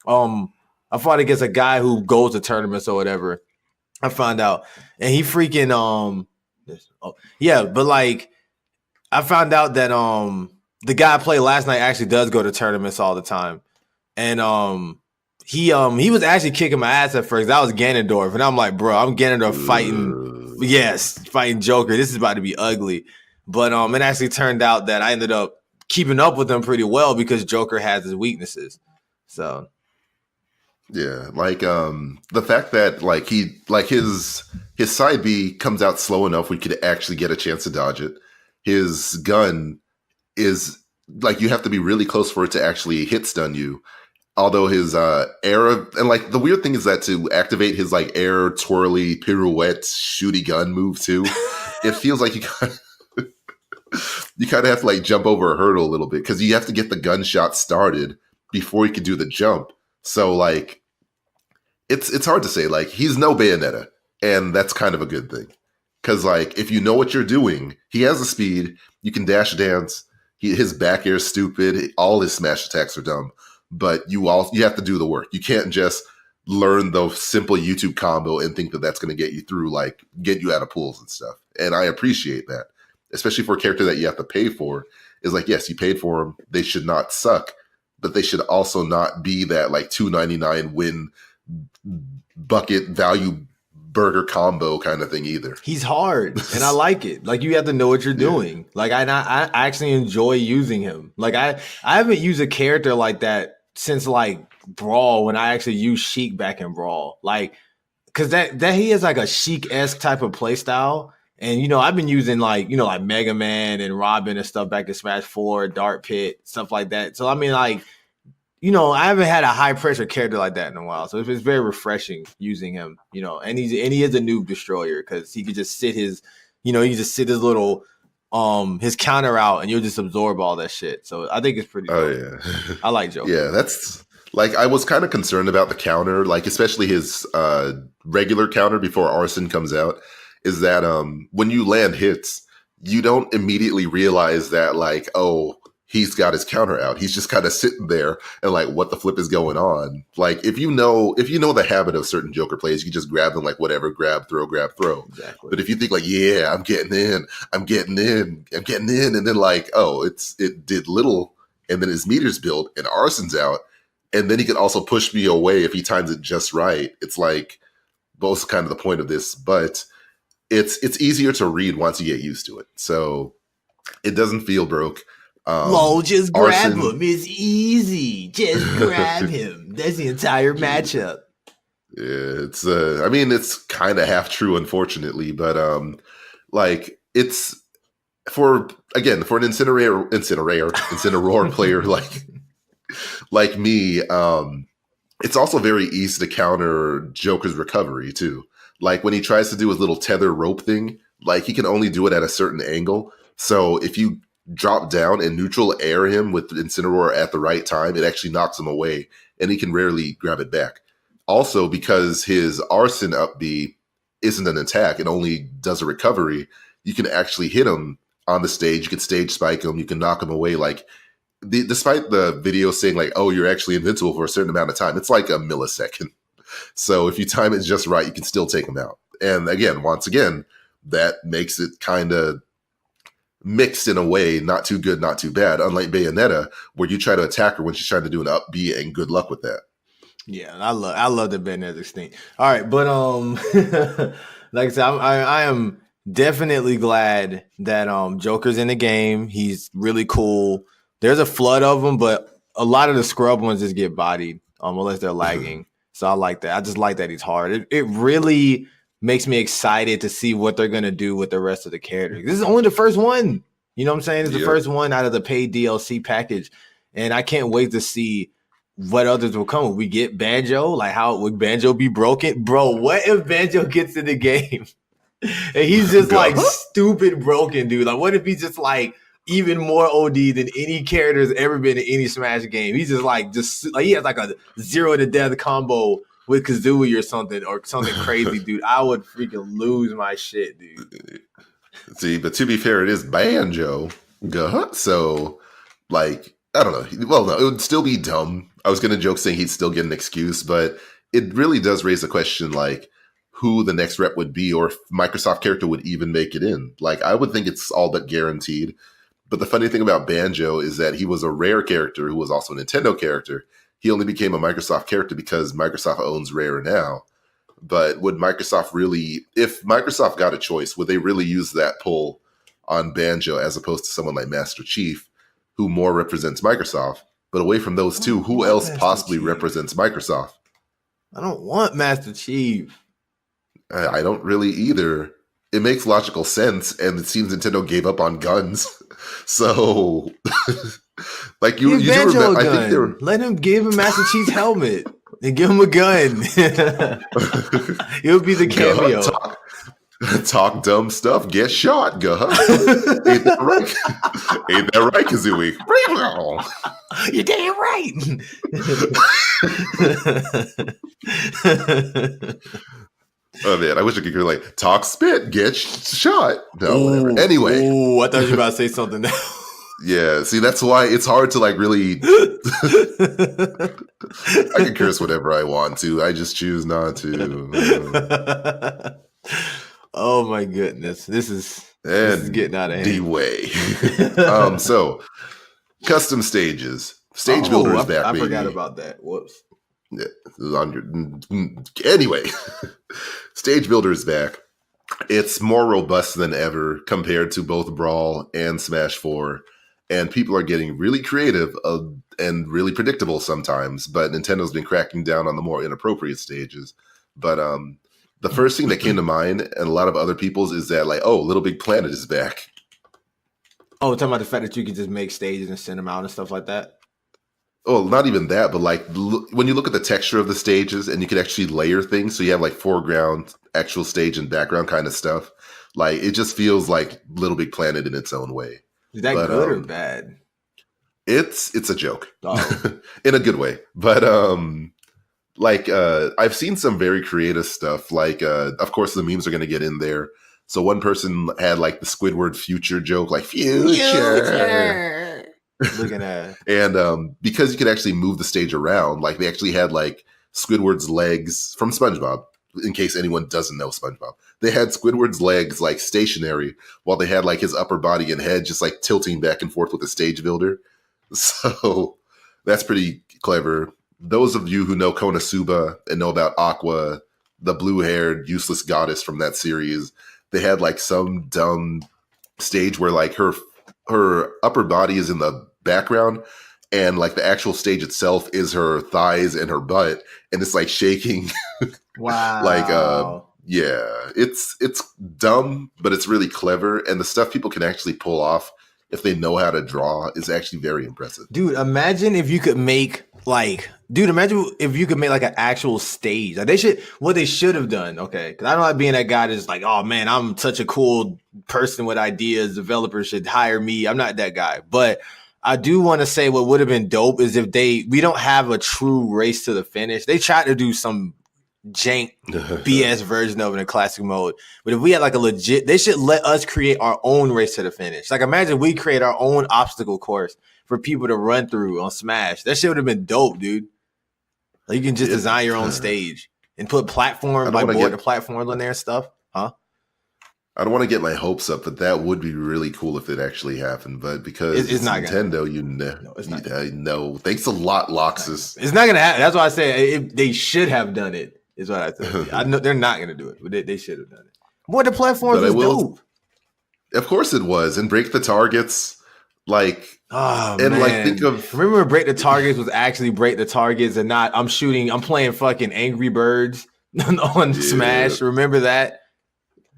Speaker 2: I fought against a guy who goes to tournaments or whatever. I found out. And he freaking but like I found out that the guy I played last night actually does go to tournaments all the time, and he was actually kicking my ass at first. That was Ganondorf, and I'm like, bro, I'm Ganondorf fighting Joker. This is about to be ugly. But it actually turned out that I ended up keeping up with him pretty well because Joker has his weaknesses. So
Speaker 1: yeah, like the fact that like his side B comes out slow enough we could actually get a chance to dodge it. His gun is like you have to be really close for it to actually hit stun you. Although his air, and like the weird thing is that to activate his like air twirly pirouette shooty gun move too, it feels like you kind of have to like jump over a hurdle a little bit because you have to get the gunshot started before you can do the jump. So like it's hard to say. Like he's no Bayonetta, and that's kind of a good thing because like if you know what you're doing, he has the speed. You can dash dance. His back air is stupid. All his smash attacks are dumb. But you have to do the work. You can't just learn the simple YouTube combo and think that that's going to get you through, like get you out of pools and stuff. And I appreciate that, especially for a character that you have to pay for. Is like, yes, you paid for them. They should not suck, but they should also not be that like $2.99 win bucket value burger combo kind of thing either.
Speaker 2: He's hard, and I like it. Like you have to know what you're doing. Yeah. Like I actually enjoy using him. Like I haven't used a character like that since like Brawl when I actually used Sheik back in Brawl. Like because that he is like a Sheik-esque type of play style. And you know, I've been using like, you know, like Mega Man and Robin and stuff back in Smash 4, Dart Pit, stuff like that. So I mean like, you know, I haven't had a high pressure character like that in a while. So it's very refreshing using him, you know, and he is a noob destroyer because he could just sit his little his counter out and you'll just absorb all that shit. So I think it's pretty cool.
Speaker 1: Yeah.
Speaker 2: I like Joker.
Speaker 1: Yeah, that's like I was kind of concerned about the counter, like especially his regular counter before Arson comes out, is that when you land hits, you don't immediately realize that like, oh, he's got his counter out. He's just kind of sitting there and like, what the flip is going on? Like, if you know the habit of certain Joker plays, you can just grab them like whatever, grab, throw.
Speaker 2: Exactly.
Speaker 1: But if you think like, yeah, I'm getting in, and then like, oh, it did little, and then his meter's built, and Arson's out, and then he can also push me away if he times it just right. It's like both kind of the point of this, but it's easier to read once you get used to it. So it doesn't feel broke.
Speaker 2: Just grab him. It's easy. Just grab him. That's the entire matchup.
Speaker 1: Yeah, it's I mean, it's kind of half true, unfortunately, but like it's for an Incineroar player like me, it's also very easy to counter Joker's recovery too. Like when he tries to do his little tether rope thing, like he can only do it at a certain angle. So if you drop down and neutral air him with Incineroar at the right time, it actually knocks him away, and he can rarely grab it back. Also, because his Arson up B isn't an attack, it only does a recovery, you can actually hit him on the stage, you can stage spike him, you can knock him away. Like, despite the video saying like, oh, you're actually invincible for a certain amount of time, it's like a millisecond. So if you time it just right, you can still take him out. And again, once again, that makes it kind of mixed in a way, not too good, not too bad, unlike Bayonetta, where you try to attack her when she's trying to do an up B, and good luck with that.
Speaker 2: Yeah, I love the Bayonetta extinct. All right, but like I said, I am definitely glad that Joker's in the game. He's really cool. There's a flood of them, but a lot of the scrub ones just get bodied unless they're lagging. So I like that. I just like that he's hard. It really makes me excited to see what they're going to do with the rest of the characters. This is only the first one. You know what I'm saying? It's the first one out of the paid DLC package. And I can't wait to see what others will come. We get Banjo. Like, how would Banjo be broken? Bro, what if Banjo gets in the game and he's just like stupid broken, dude? Like, what if he's just like even more OD than any character has ever been in any Smash game? He's just like he has like a 0 to death combo with Kazooie or something crazy, dude. I would freaking lose my shit, dude.
Speaker 1: See, but to be fair, it is Banjo. So, like, I don't know. Well, no, it would still be dumb. I was going to joke saying he'd still get an excuse, but it really does raise a question, like, who the next rep would be, or if Microsoft character would even make it in. Like, I would think it's all but guaranteed. But the funny thing about Banjo is that he was a Rare character who was also a Nintendo character. He only became a Microsoft character because Microsoft owns Rare now. But would Microsoft really, if Microsoft got a choice, would they really use that pull on Banjo as opposed to someone like Master Chief, who more represents Microsoft? But away from those two, who else possibly represents Microsoft?
Speaker 2: I don't want Master Chief.
Speaker 1: I don't really either. It makes logical sense, and it seems Nintendo gave up on guns. So, like you do remember, I think they were.
Speaker 2: Let him give him Master Chief's helmet and give him a gun. It'll be the cameo.
Speaker 1: Talk dumb stuff, get shot, guh. Ain't that right? Ain't that right, Kazooie?
Speaker 2: You're damn right.
Speaker 1: Oh man, I wish I could hear like talk spit, get shot. No, whatever. Anyway.
Speaker 2: Ooh, I thought you were about to say something else.
Speaker 1: Yeah, see, that's why it's hard to like really. I can curse whatever I want to. I just choose not to.
Speaker 2: Oh my goodness, this is getting out of hand.
Speaker 1: D-way. So custom stages, stage builder is back.
Speaker 2: I forgot about that. Whoops.
Speaker 1: Yeah, anyway, stage builder is back. It's more robust than ever compared to both Brawl and Smash 4. And people are getting really creative and really predictable sometimes. But Nintendo's been cracking down on the more inappropriate stages. But the first thing that came to mind, and a lot of other people's, is that like, oh, Little Big Planet is back.
Speaker 2: Oh, talking about the fact that you can just make stages and send them out and stuff like that?
Speaker 1: Oh, not even that, but like when you look at the texture of the stages and you can actually layer things, so you have like foreground, actual stage, and background kind of stuff. Like it just feels like Little Big Planet in its own way.
Speaker 2: Is that good or bad?
Speaker 1: It's a joke in a good way. But I've seen some very creative stuff. Like of course the memes are going to get in there. So one person had like the Squidward future joke, like future.
Speaker 2: Looking at
Speaker 1: and because you could actually move the stage around, like they actually had like Squidward's legs from SpongeBob. In case anyone doesn't know SpongeBob, they had Squidward's legs like stationary while they had like his upper body and head just like tilting back and forth with the stage builder. So that's pretty clever. Those of you who know Konosuba and know about Aqua, the blue-haired useless goddess from that series, they had like some dumb stage where like her upper body is in the background and like the actual stage itself is her thighs and her butt, and it's like shaking.
Speaker 2: Wow.
Speaker 1: Like yeah, it's dumb, but it's really clever, and the stuff people can actually pull off if they know how to draw is actually very impressive.
Speaker 2: Dude, imagine if you could make like an actual stage. Like what they should have done, okay? Because I don't like being that guy that's like, oh man, I'm such a cool person with ideas. Developers should hire me. I'm not that guy. But I do want to say what would have been dope is if we don't have a true race to the finish. They tried to do some jank BS version of it in classic mode. But if we had like a legit, they should let us create our own race to the finish. Like imagine we create our own obstacle course for people to run through on Smash. That shit would have been dope, dude. Like you can just design your own stage and put platforms like board the platforms on there and stuff. Huh?
Speaker 1: I don't want to get my hopes up, but that would be really cool if it actually happened. But because it's not Nintendo, no. Thanks a lot, LoXus.
Speaker 2: It's not gonna happen. That's why I say they should have done it. Is what I think. I know they're not gonna do it, but they should have done it. Boy, the platforms was dope.
Speaker 1: Of course it was, and break the targets. Like, think of
Speaker 2: remember Break the Targets was actually Break the Targets and not I'm playing fucking Angry Birds on Smash. Remember that?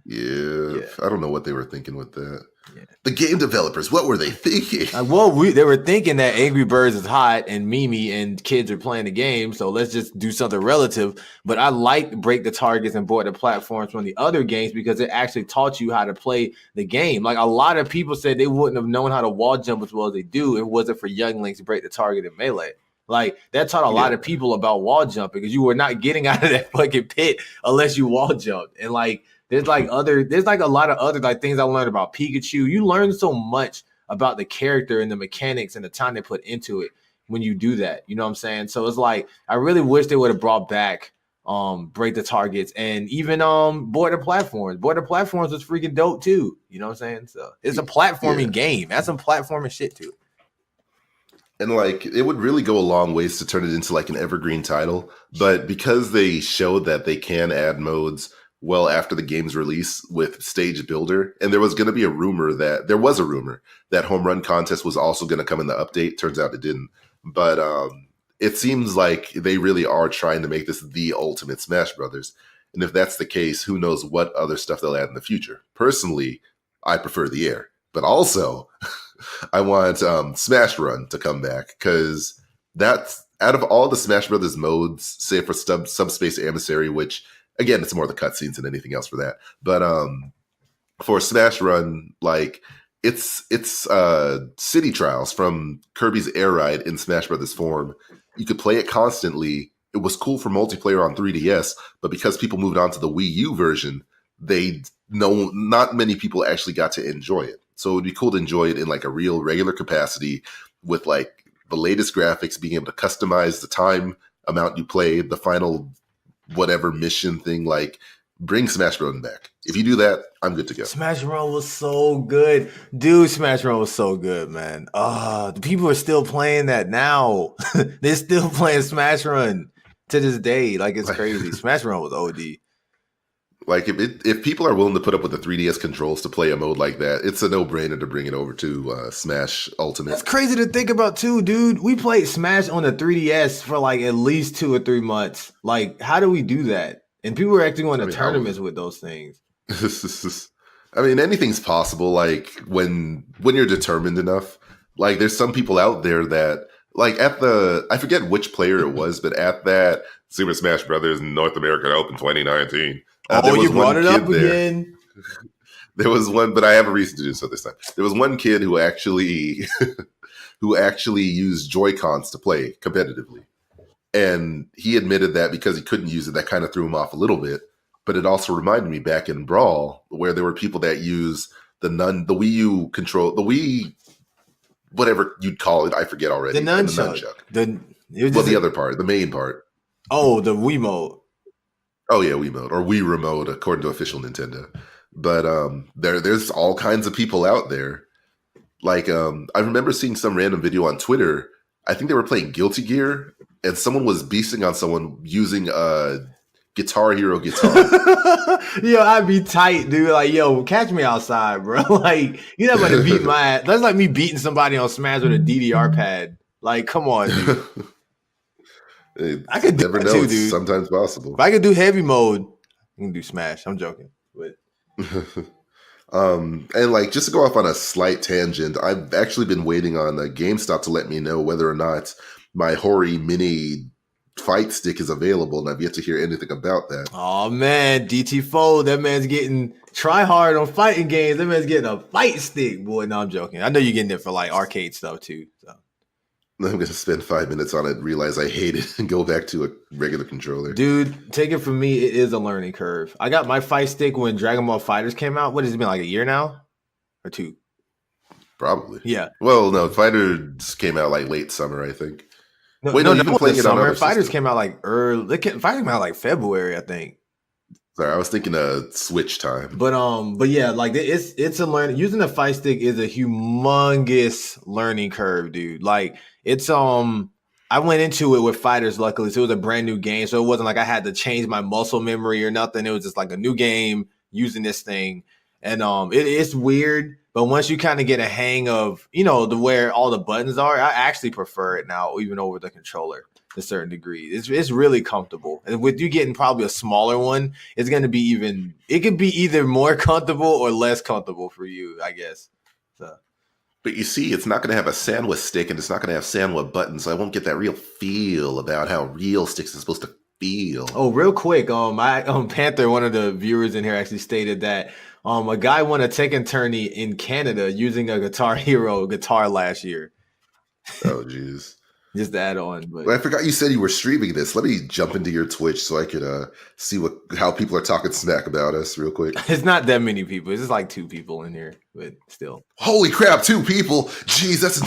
Speaker 1: Yeah. I don't know what they were thinking with that. Yeah. The game developers, what were they thinking?
Speaker 2: They were thinking that Angry Birds is hot and Mimi and kids are playing the game, so let's just do something relative. But I liked Break the Targets and Board the Platforms from the other games because it actually taught you how to play the game. Like a lot of people said they wouldn't have known how to wall jump as well as they do if it wasn't for Younglings Break the Target and Melee. Like that taught a lot of people about wall jumping because you were not getting out of that fucking pit unless you wall jumped. And like there's a lot of other like things I learned about Pikachu. You learn so much about the character and the mechanics and the time they put into it when you do that. You know what I'm saying? So it's like I really wish they would have brought back break the targets, and even border platforms. Border platforms was freaking dope too. You know what I'm saying? So it's a platforming game. That's some platforming shit too.
Speaker 1: And like it would really go a long ways to turn it into like an evergreen title, but because they showed that they can add modes well after the game's release with Stage Builder, and there was a rumor that Home Run Contest was also going to come in the update. Turns out it didn't, but it seems like they really are trying to make this the ultimate Smash Brothers. And if that's the case, who knows what other stuff they'll add in the future. Personally, I prefer the air, but also I want Smash Run to come back, because that's out of all the Smash Brothers modes, say for Subspace Emissary, which again, it's more the cutscenes than anything else for that. But for Smash Run, like it's City Trials from Kirby's Air Ride in Smash Brothers form. You could play it constantly. It was cool for multiplayer on 3DS, but because people moved on to the Wii U version, not many people actually got to enjoy it. So it would be cool to enjoy it in like a real regular capacity with like the latest graphics, being able to customize the time amount you played, the final whatever mission thing. Like, bring Smash Bros. Back. If you do that, I'm good to go.
Speaker 2: Smash Run was so good. Dude, Smash Run was so good, man. The people are still playing that now. They're still playing Smash Run to this day. Like, it's crazy. Smash Run was OD.
Speaker 1: Like, if people are willing to put up with the 3DS controls to play a mode like that, it's a no-brainer to bring it over to Smash Ultimate.
Speaker 2: That's crazy to think about, too, dude. We played Smash on the 3DS for, like, at least 2 or 3 months. Like, how do we do that? And people are actually going to tournaments with those things.
Speaker 1: I mean, anything's possible, like, when you're determined enough. Like, there's some people out there that, like, I forget which player it was, but at that Super Smash Brothers North American Open 2019...
Speaker 2: you brought it up again.
Speaker 1: There was one, but I have a reason to do so this time. There was one kid who actually used Joy-Cons to play competitively. And he admitted that because he couldn't use it, that kind of threw him off a little bit. But it also reminded me back in Brawl, where there were people that use the Wii U control, the Wii, whatever you'd call it, I forget already.
Speaker 2: The nunchuck.
Speaker 1: The other part, the main part.
Speaker 2: Oh, the Wiimote.
Speaker 1: Oh yeah, Wiimote or Wii Remote, according to official Nintendo. But there's all kinds of people out there. Like I remember seeing some random video on Twitter. I think they were playing Guilty Gear, and someone was beasting on someone using a Guitar Hero guitar.
Speaker 2: Yo, I'd be tight, dude. Like, yo, catch me outside, bro. Like, you're not going to beat my ass. That's like me beating somebody on Smash with a DDR pad. Like, come on, dude.
Speaker 1: I could never know. Too, dude. Sometimes possible.
Speaker 2: If I could do heavy mode, I can do Smash. I'm joking, but
Speaker 1: and like just to go off on a slight tangent, I've actually been waiting on GameStop to let me know whether or not my Hori Mini fight stick is available, and I've yet to hear anything about that.
Speaker 2: Oh man, DT-Faux, that man's getting try hard on fighting games. That man's getting a fight stick, boy. No, I'm joking. I know you're getting it for like arcade stuff too. So.
Speaker 1: I'm going to spend 5 minutes on it, realize I hate it, and go back to a regular controller.
Speaker 2: Dude, take it from me, it is a learning curve. I got my fight stick when Dragon Ball FighterZ came out. What has it been, like a year now? Or 2?
Speaker 1: Probably.
Speaker 2: Yeah.
Speaker 1: Well, no, FighterZ came out like late summer, I think.
Speaker 2: No, you've been playing it summer. FighterZ came out like early. FighterZ came out like February, I think.
Speaker 1: Sorry, I was thinking Switch time.
Speaker 2: But yeah, like it's a learning. Using a fight stick is a humongous learning curve, dude. Like it's I went into it with FighterZ, luckily, so it was a brand new game, so it wasn't like I had to change my muscle memory or nothing. It was just like a new game using this thing, and it's weird. But once you kind of get a hang of where all the buttons are, I actually prefer it now, even over the controller. A certain degree, it's really comfortable, and with you getting probably a smaller one, it's going to be it could be either more comfortable or less comfortable for you, I guess. So,
Speaker 1: but you see, it's not going to have a Sanwa stick, and it's not going to have Sanwa buttons, so I won't get that real feel about how real sticks are supposed to feel.
Speaker 2: Oh, real quick, Panther, one of the viewers in here, actually stated that a guy won a Tekken tourney in Canada using a Guitar Hero guitar last year.
Speaker 1: Oh, jeez.
Speaker 2: Just to add on, but
Speaker 1: I forgot you said you were streaming this. Let me jump into your Twitch so I could see how people are talking smack about us real quick.
Speaker 2: It's not that many people. It's just like 2 people in here, but still.
Speaker 1: Holy crap, 2 people! Jeez, that's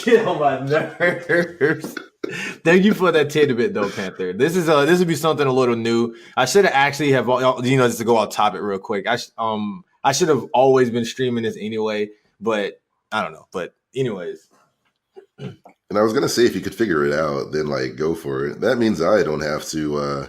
Speaker 2: get on my nerves. Thank you for that tidbit, though, Panther. This would be something a little new. I should have actually have just to go off topic real quick. I should have always been streaming this anyway, but I don't know. But anyways,
Speaker 1: and I was gonna say if you could figure it out, then like go for it. That means I don't have to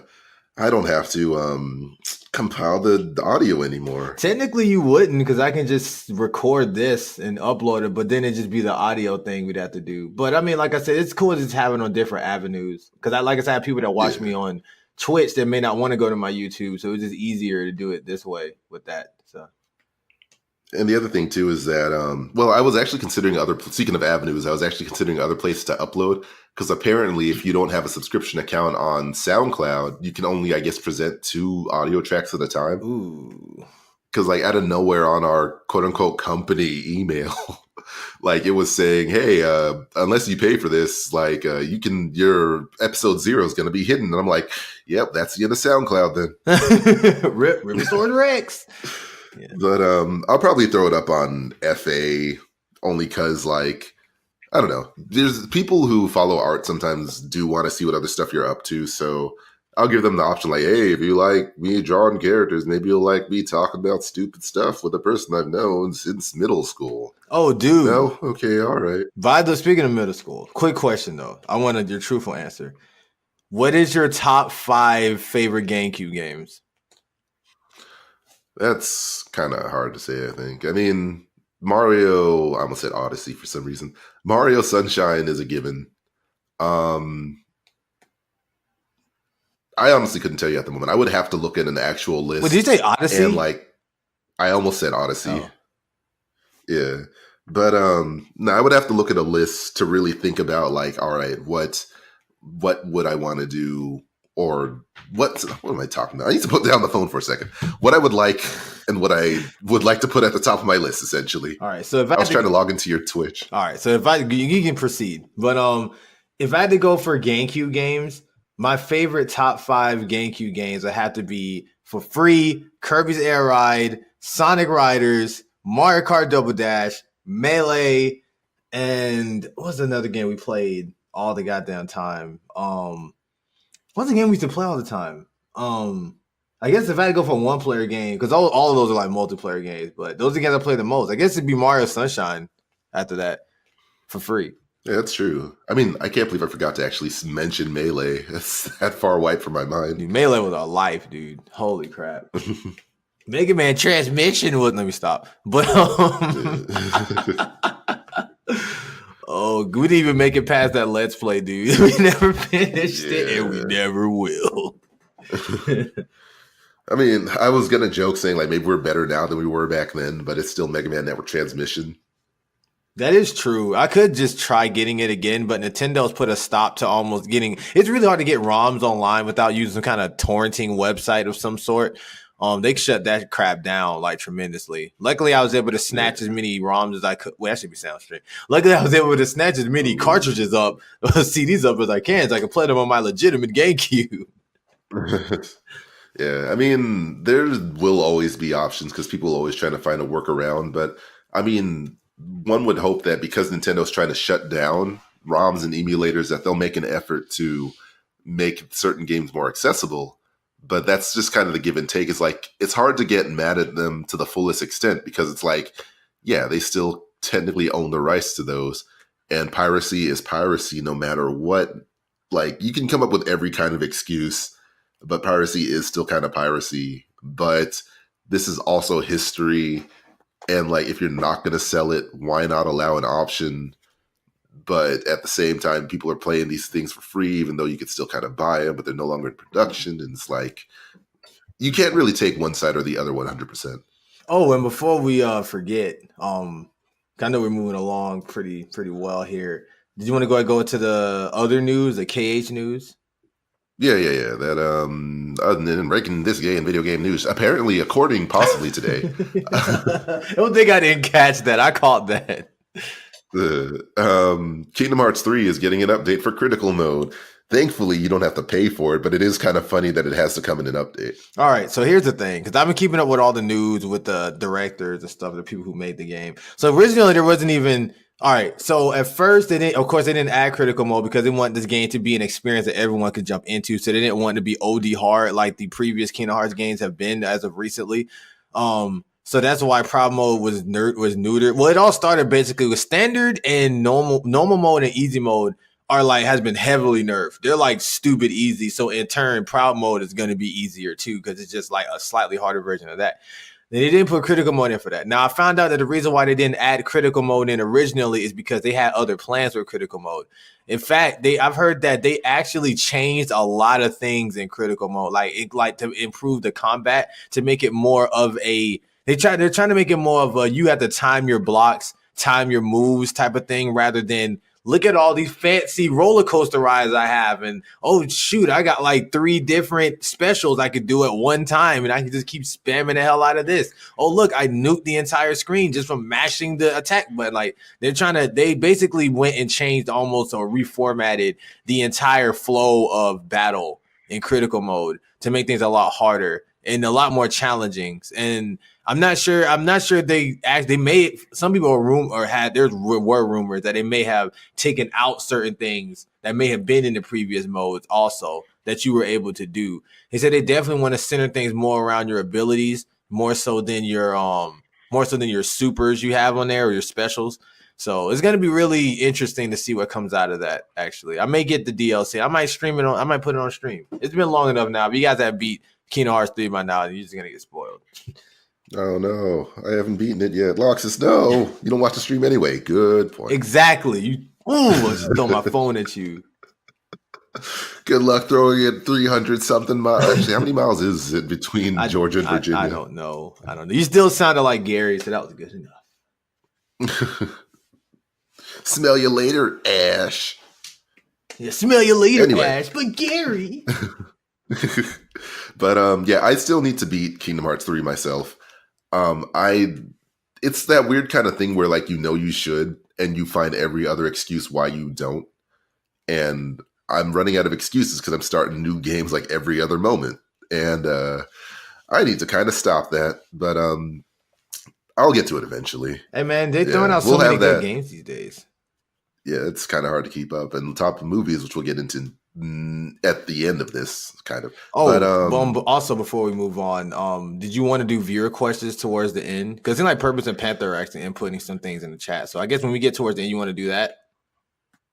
Speaker 1: compile the audio anymore.
Speaker 2: Technically, you wouldn't because I can just record this and upload it, but then it'd just be the audio thing we'd have to do. But I mean, like I said, it's cool just having on different avenues because like I said, I have people that watch me on Twitch that may not want to go to my YouTube, so it's just easier to do it this way with that. So.
Speaker 1: And the other thing too is that, I was actually considering speaking of avenues, I was actually considering other places to upload because apparently if you don't have a subscription account on SoundCloud, you can only, I guess, present 2 audio tracks at a time.
Speaker 2: Ooh.
Speaker 1: Because like out of nowhere on our quote unquote company email, like it was saying, hey, unless you pay for this, like your episode 0 is going to be hidden. And I'm like, yep, that's the end of SoundCloud then.
Speaker 2: Rip Sword Rex.
Speaker 1: Yeah. But I'll probably throw it up on FA only because, like, I don't know. There's people who follow art sometimes do want to see what other stuff you're up to. So I'll give them the option, like, hey, if you like me drawing characters, maybe you'll like me talking about stupid stuff with a person I've known since middle school.
Speaker 2: Oh, dude.
Speaker 1: No? Okay, all right.
Speaker 2: Speaking of middle school, quick question, though. I wanted your truthful answer. What is your top 5 favorite GameCube games?
Speaker 1: That's kind of hard to say, I think. I mean, Mario, I almost said Odyssey for some reason. Mario Sunshine is a given. I honestly couldn't tell you at the moment. I would have to look at an actual list.
Speaker 2: Did you say Odyssey?
Speaker 1: And I almost said Odyssey. Oh. Yeah. But no, I would have to look at a list to really think about like, all right, what would I want to do? Or what am I talking about? I need to put down the phone for a second. What I would like and what I would like to put at the top of my list, essentially.
Speaker 2: All right. So if
Speaker 1: I was trying to log into your Twitch.
Speaker 2: All right. So you can proceed. But if I had to go for GameCube games, my favorite top 5 GameCube games would have to be for free: Kirby's Air Ride, Sonic Riders, Mario Kart Double Dash, Melee, and what's another game we played all the goddamn time? What's the game we used to play all the time? I guess if I had to go for a one-player game, because all of those are like multiplayer games, but those are the games I play the most. I guess it'd be Mario Sunshine after that for free.
Speaker 1: Yeah, that's true. I mean, I can't believe I forgot to actually mention Melee. That's that far wiped from my mind.
Speaker 2: Dude, Melee was our life, dude. Holy crap. Mega Man Transmission was... Let me stop. But... Oh, we didn't even make it past that Let's Play, dude. We never finished it, and we never will.
Speaker 1: I mean, I was going to joke saying, like, maybe we're better now than we were back then, but it's still Mega Man Network Transmission.
Speaker 2: That is true. I could just try getting it again, but Nintendo's put a stop to almost getting... It's really hard to get ROMs online without using some kind of torrenting website of some sort. They shut that crap down like tremendously. Luckily, I was able to snatch as many ROMs as I could. Well, that should be sound straight. Luckily, I was able to snatch as many cartridges up, CDs up as I can, so I can play them on my legitimate GameCube.
Speaker 1: Yeah, I mean, there will always be options because people are always trying to find a workaround. But I mean, one would hope that because Nintendo's trying to shut down ROMs and emulators, that they'll make an effort to make certain games more accessible. But that's just kind of the give and take. It's like, it's hard to get mad at them to the fullest extent because it's like, yeah, they still technically own the rights to those. And piracy is piracy no matter what. Like, you can come up with every kind of excuse, but piracy is still kind of piracy. But this is also history. And like, if you're not going to sell it, why not allow an option? But at the same time, people are playing these things for free, even though you could still kind of buy them, but they're no longer in production. And it's like, you can't really take one side or the other 100%.
Speaker 2: Oh, and before we forget, I know we're moving along pretty well here. Did you want to go into the other news, the KH news?
Speaker 1: Yeah. That other than breaking this game video game news, apparently, according possibly today.
Speaker 2: I don't think I didn't catch that. I caught that.
Speaker 1: Kingdom Hearts 3 is getting an update for critical mode. Thankfully, you don't have to pay for it, but it is kind of funny that it has to come in an update.
Speaker 2: All right, so here's the thing, because I've been keeping up with all the news with the directors and stuff, the people who made the game. So originally, there wasn't even All right. So at first, they didn't add critical mode because they want this game to be an experience that everyone could jump into. So they didn't want it to be OD hard like the previous Kingdom Hearts games have been as of recently. So that's why Proud mode was neutered. Well, it all started basically with standard and normal mode and easy mode has been heavily nerfed. They're like stupid easy. So in turn, Proud mode is going to be easier too because it's just like a slightly harder version of that. They didn't put critical mode in for that. Now, I found out that the reason why they didn't add critical mode in originally is because they had other plans for critical mode. In fact, I've heard that they actually changed a lot of things in critical mode, like to improve the combat, to make it more of they're trying to make it more of a you have to time your blocks, time your moves type of thing, rather than look at all these fancy roller coaster rides I have. And oh, shoot, I got like 3 different specials I could do at one time. And I can just keep spamming the hell out of this. Oh, look, I nuked the entire screen just from mashing the attack button. Like they basically went and changed almost or reformatted the entire flow of battle in critical mode to make things a lot harder and a lot more challenging. And I'm not sure they made some people were rumors that they may have taken out certain things that may have been in the previous modes also that you were able to do. They said they definitely want to center things more around your abilities, more so than your supers you have on there or your specials. So it's going to be really interesting to see what comes out of that. Actually, I may get the DLC. I might put it on stream. It's been long enough now. But you guys have beat Kingdom Hearts 3 by now, you're just going to get spoiled.
Speaker 1: Oh, no. I haven't beaten it yet. LoXus, no. You don't watch the stream anyway. Good point.
Speaker 2: Exactly. I just throw my phone at you.
Speaker 1: Good luck throwing it 300-something miles. Actually, how many miles is it between Georgia and Virginia?
Speaker 2: I don't know. You still sounded like Gary, so that was good enough.
Speaker 1: Smell you later, Ash.
Speaker 2: Yeah, smell you later, anyway. Ash. But Gary.
Speaker 1: But yeah, I still need to beat Kingdom Hearts 3 myself. It's that weird kind of thing where like you should and you find every other excuse why you don't. And I'm running out of excuses because I'm starting new games like every other moment. And I need to kind of stop that. But I'll get to it eventually.
Speaker 2: Hey man, they're throwing out so many good games these days.
Speaker 1: Yeah, it's kind of hard to keep up. And on top of movies, which we'll get into at the end of this kind of.
Speaker 2: But also before we move on, did you want to do viewer questions towards the end? Because like Purpose and Panther are actually inputting some things in the chat. So I guess when we get towards the end, you want to do that?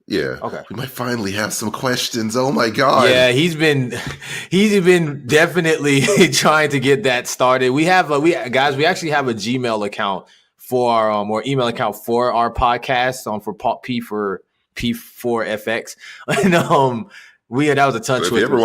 Speaker 1: Yeah. Okay. We might finally have some questions. Oh my God.
Speaker 2: Yeah, he's been definitely trying to get that started. We actually have a Gmail account for our or email account for our podcast for P4FX. And that was a touch.
Speaker 1: So if you ever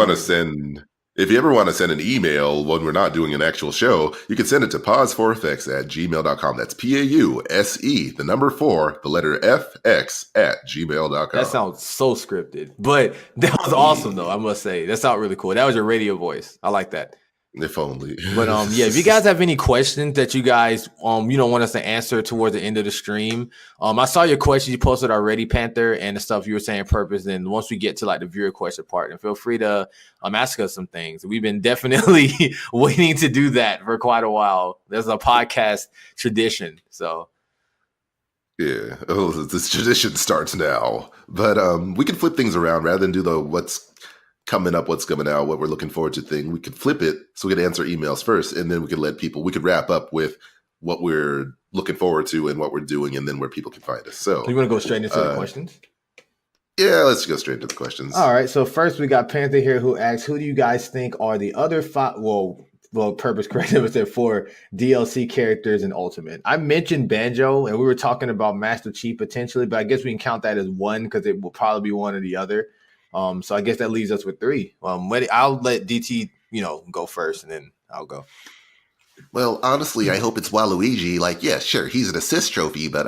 Speaker 1: want to send an email when we're not doing an actual show, you can send it to pause4fx@gmail.com. That's PAUSE, the number 4, the letter FX @gmail.com.
Speaker 2: That sounds so scripted, but that was awesome though. I must say that sounded really cool. That was your radio voice. I like that.
Speaker 1: If only.
Speaker 2: But yeah, if you guys have any questions that you guys want us to answer towards the end of the stream, I saw your questions you posted already, Panther, and the stuff you were saying Purpose. And once we get to like the viewer question part, and feel free to ask us some things. We've been definitely waiting to do that for quite a while. There's a podcast tradition, so.
Speaker 1: Yeah, this tradition starts now. But we can flip things around rather than do the what's coming up, what's coming out, what we're looking forward to thing. We could flip it so we could answer emails first, and then we could wrap up with what we're looking forward to and what we're doing, and then where people can find us. So
Speaker 2: you want to go straight into the questions?
Speaker 1: Yeah, let's go straight into the questions.
Speaker 2: All right. So first we got Panther here who asks, who do you guys think are the other 5? Well, Purpose corrected was there 4 DLC characters in Ultimate. I mentioned Banjo, and we were talking about Master Chief potentially, but I guess we can count that as 1 because it will probably be one or the other. So I guess that leaves us with 3. I'll let DT, go first, and then I'll go.
Speaker 1: Well, honestly, I hope it's Waluigi. Like, yeah, sure, he's an assist trophy, but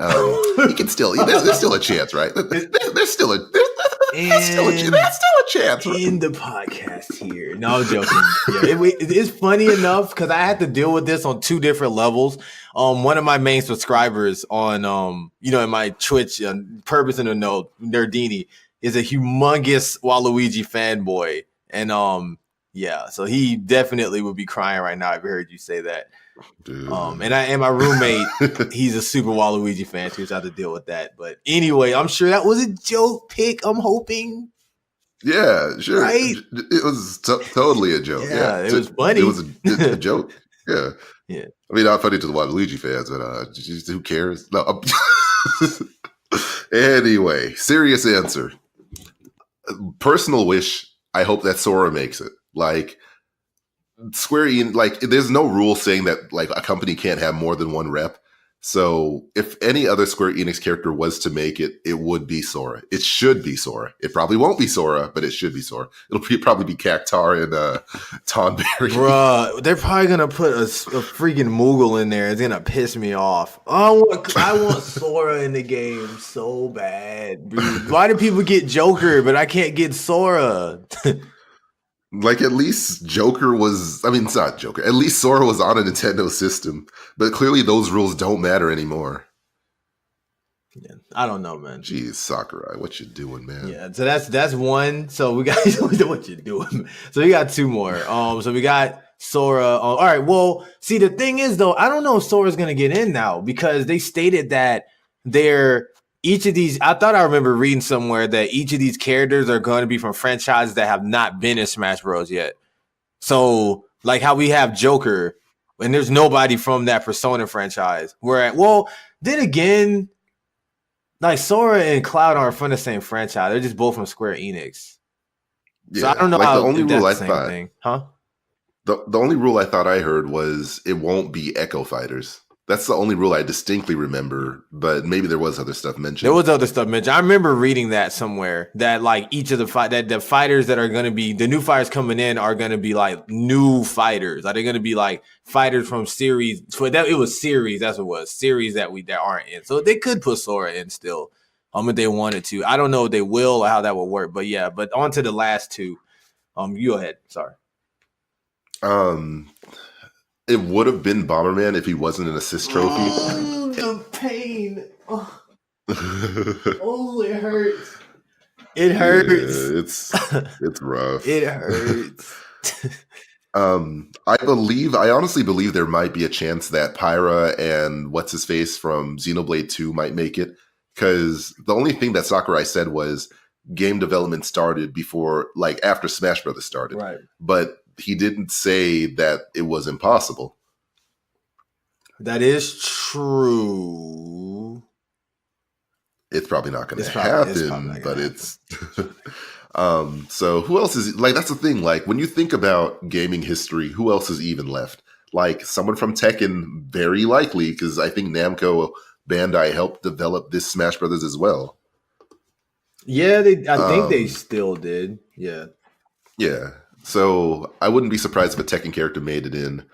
Speaker 1: he can still. There's still a chance, right? There's still a chance
Speaker 2: in the podcast here. No, I'm joking. Yeah, it's funny enough because I had to deal with this on 2 different levels. One of my main subscribers on in my Twitch, Purpose and Nerdini, is a humongous Waluigi fanboy, and Yeah, so he definitely would be crying right now if he heard you say that.
Speaker 1: Dude.
Speaker 2: And my roommate, he's a super Waluigi fan too, so I have to deal with that. But anyway, I'm sure that was a joke pick. I'm hoping.
Speaker 1: Yeah, sure.
Speaker 2: Right?
Speaker 1: It was totally a joke. Yeah,
Speaker 2: it was funny.
Speaker 1: It was a joke. Yeah.
Speaker 2: Yeah.
Speaker 1: I mean, not funny to the Waluigi fans, but who cares? No. Anyway, serious answer. Personal wish. I hope that Sora makes it. Like Square Enix, like there's no rule saying that like a company can't have more than one rep. So if any other Square Enix character was to make it, it would be Sora. It should be Sora. It probably won't be Sora, but it should be Sora. Probably be Cactar and Tonberry.
Speaker 2: Bruh, they're probably gonna put a freaking Moogle in there. It's gonna piss me off. I want Sora in the game so bad, dude. Why do people get Joker, but I can't get Sora?
Speaker 1: Like at least Joker was, I mean, it's not Joker. At least Sora was on a Nintendo system, but clearly those rules don't matter anymore.
Speaker 2: Yeah, I don't know, man.
Speaker 1: Jeez, Sakurai, what you doing, man?
Speaker 2: Yeah, so that's one. So we got what you doing. So we got two more. So we got Sora. All right. Well, see, the thing is though, I don't know if Sora's gonna get in now because they stated that each of these, I thought I remember reading somewhere that each of these characters are going to be from franchises that have not been in Smash Bros. Yet. So, like how we have Joker, and there's nobody from that Persona franchise. Then again, like Sora and Cloud aren't from the same franchise. They're just both from Square Enix.
Speaker 1: Yeah,
Speaker 2: so I don't know
Speaker 1: like
Speaker 2: how
Speaker 1: the only
Speaker 2: if
Speaker 1: rule
Speaker 2: that's
Speaker 1: I
Speaker 2: the same
Speaker 1: thought,
Speaker 2: thing. Huh?
Speaker 1: The only rule I thought I heard was it won't be Echo Fighters. That's the only rule I distinctly remember, but maybe there was other stuff mentioned.
Speaker 2: There was other stuff mentioned. I remember reading that somewhere that like each of the fighters that are going to be the new fighters coming in are going to be like new fighters. Are they going to be like fighters from series? It was series. That's what it was. Series that aren't in. So they could put Sora in still, if they wanted to. I don't know if they will or how that will work, but yeah. But on to the last two. You go ahead. Sorry.
Speaker 1: It would have been Bomberman if he wasn't an assist trophy.
Speaker 2: Oh, the pain. Oh, it hurts. It hurts.
Speaker 1: Yeah, it's rough.
Speaker 2: It hurts.
Speaker 1: I honestly believe there might be a chance that Pyra and what's his face from Xenoblade 2 might make it. Because the only thing that Sakurai said was game development started after Smash Brothers started.
Speaker 2: Right.
Speaker 1: But he didn't say that it was impossible.
Speaker 2: That is true.
Speaker 1: It's probably not going to happen, but it's. So who else is like? That's the thing. Like when you think about gaming history, who else is even left? Like someone from Tekken, very likely, because I think Namco Bandai helped develop this Smash Brothers as well.
Speaker 2: Yeah, I think they still did. Yeah.
Speaker 1: Yeah. So I wouldn't be surprised if a Tekken character made it in.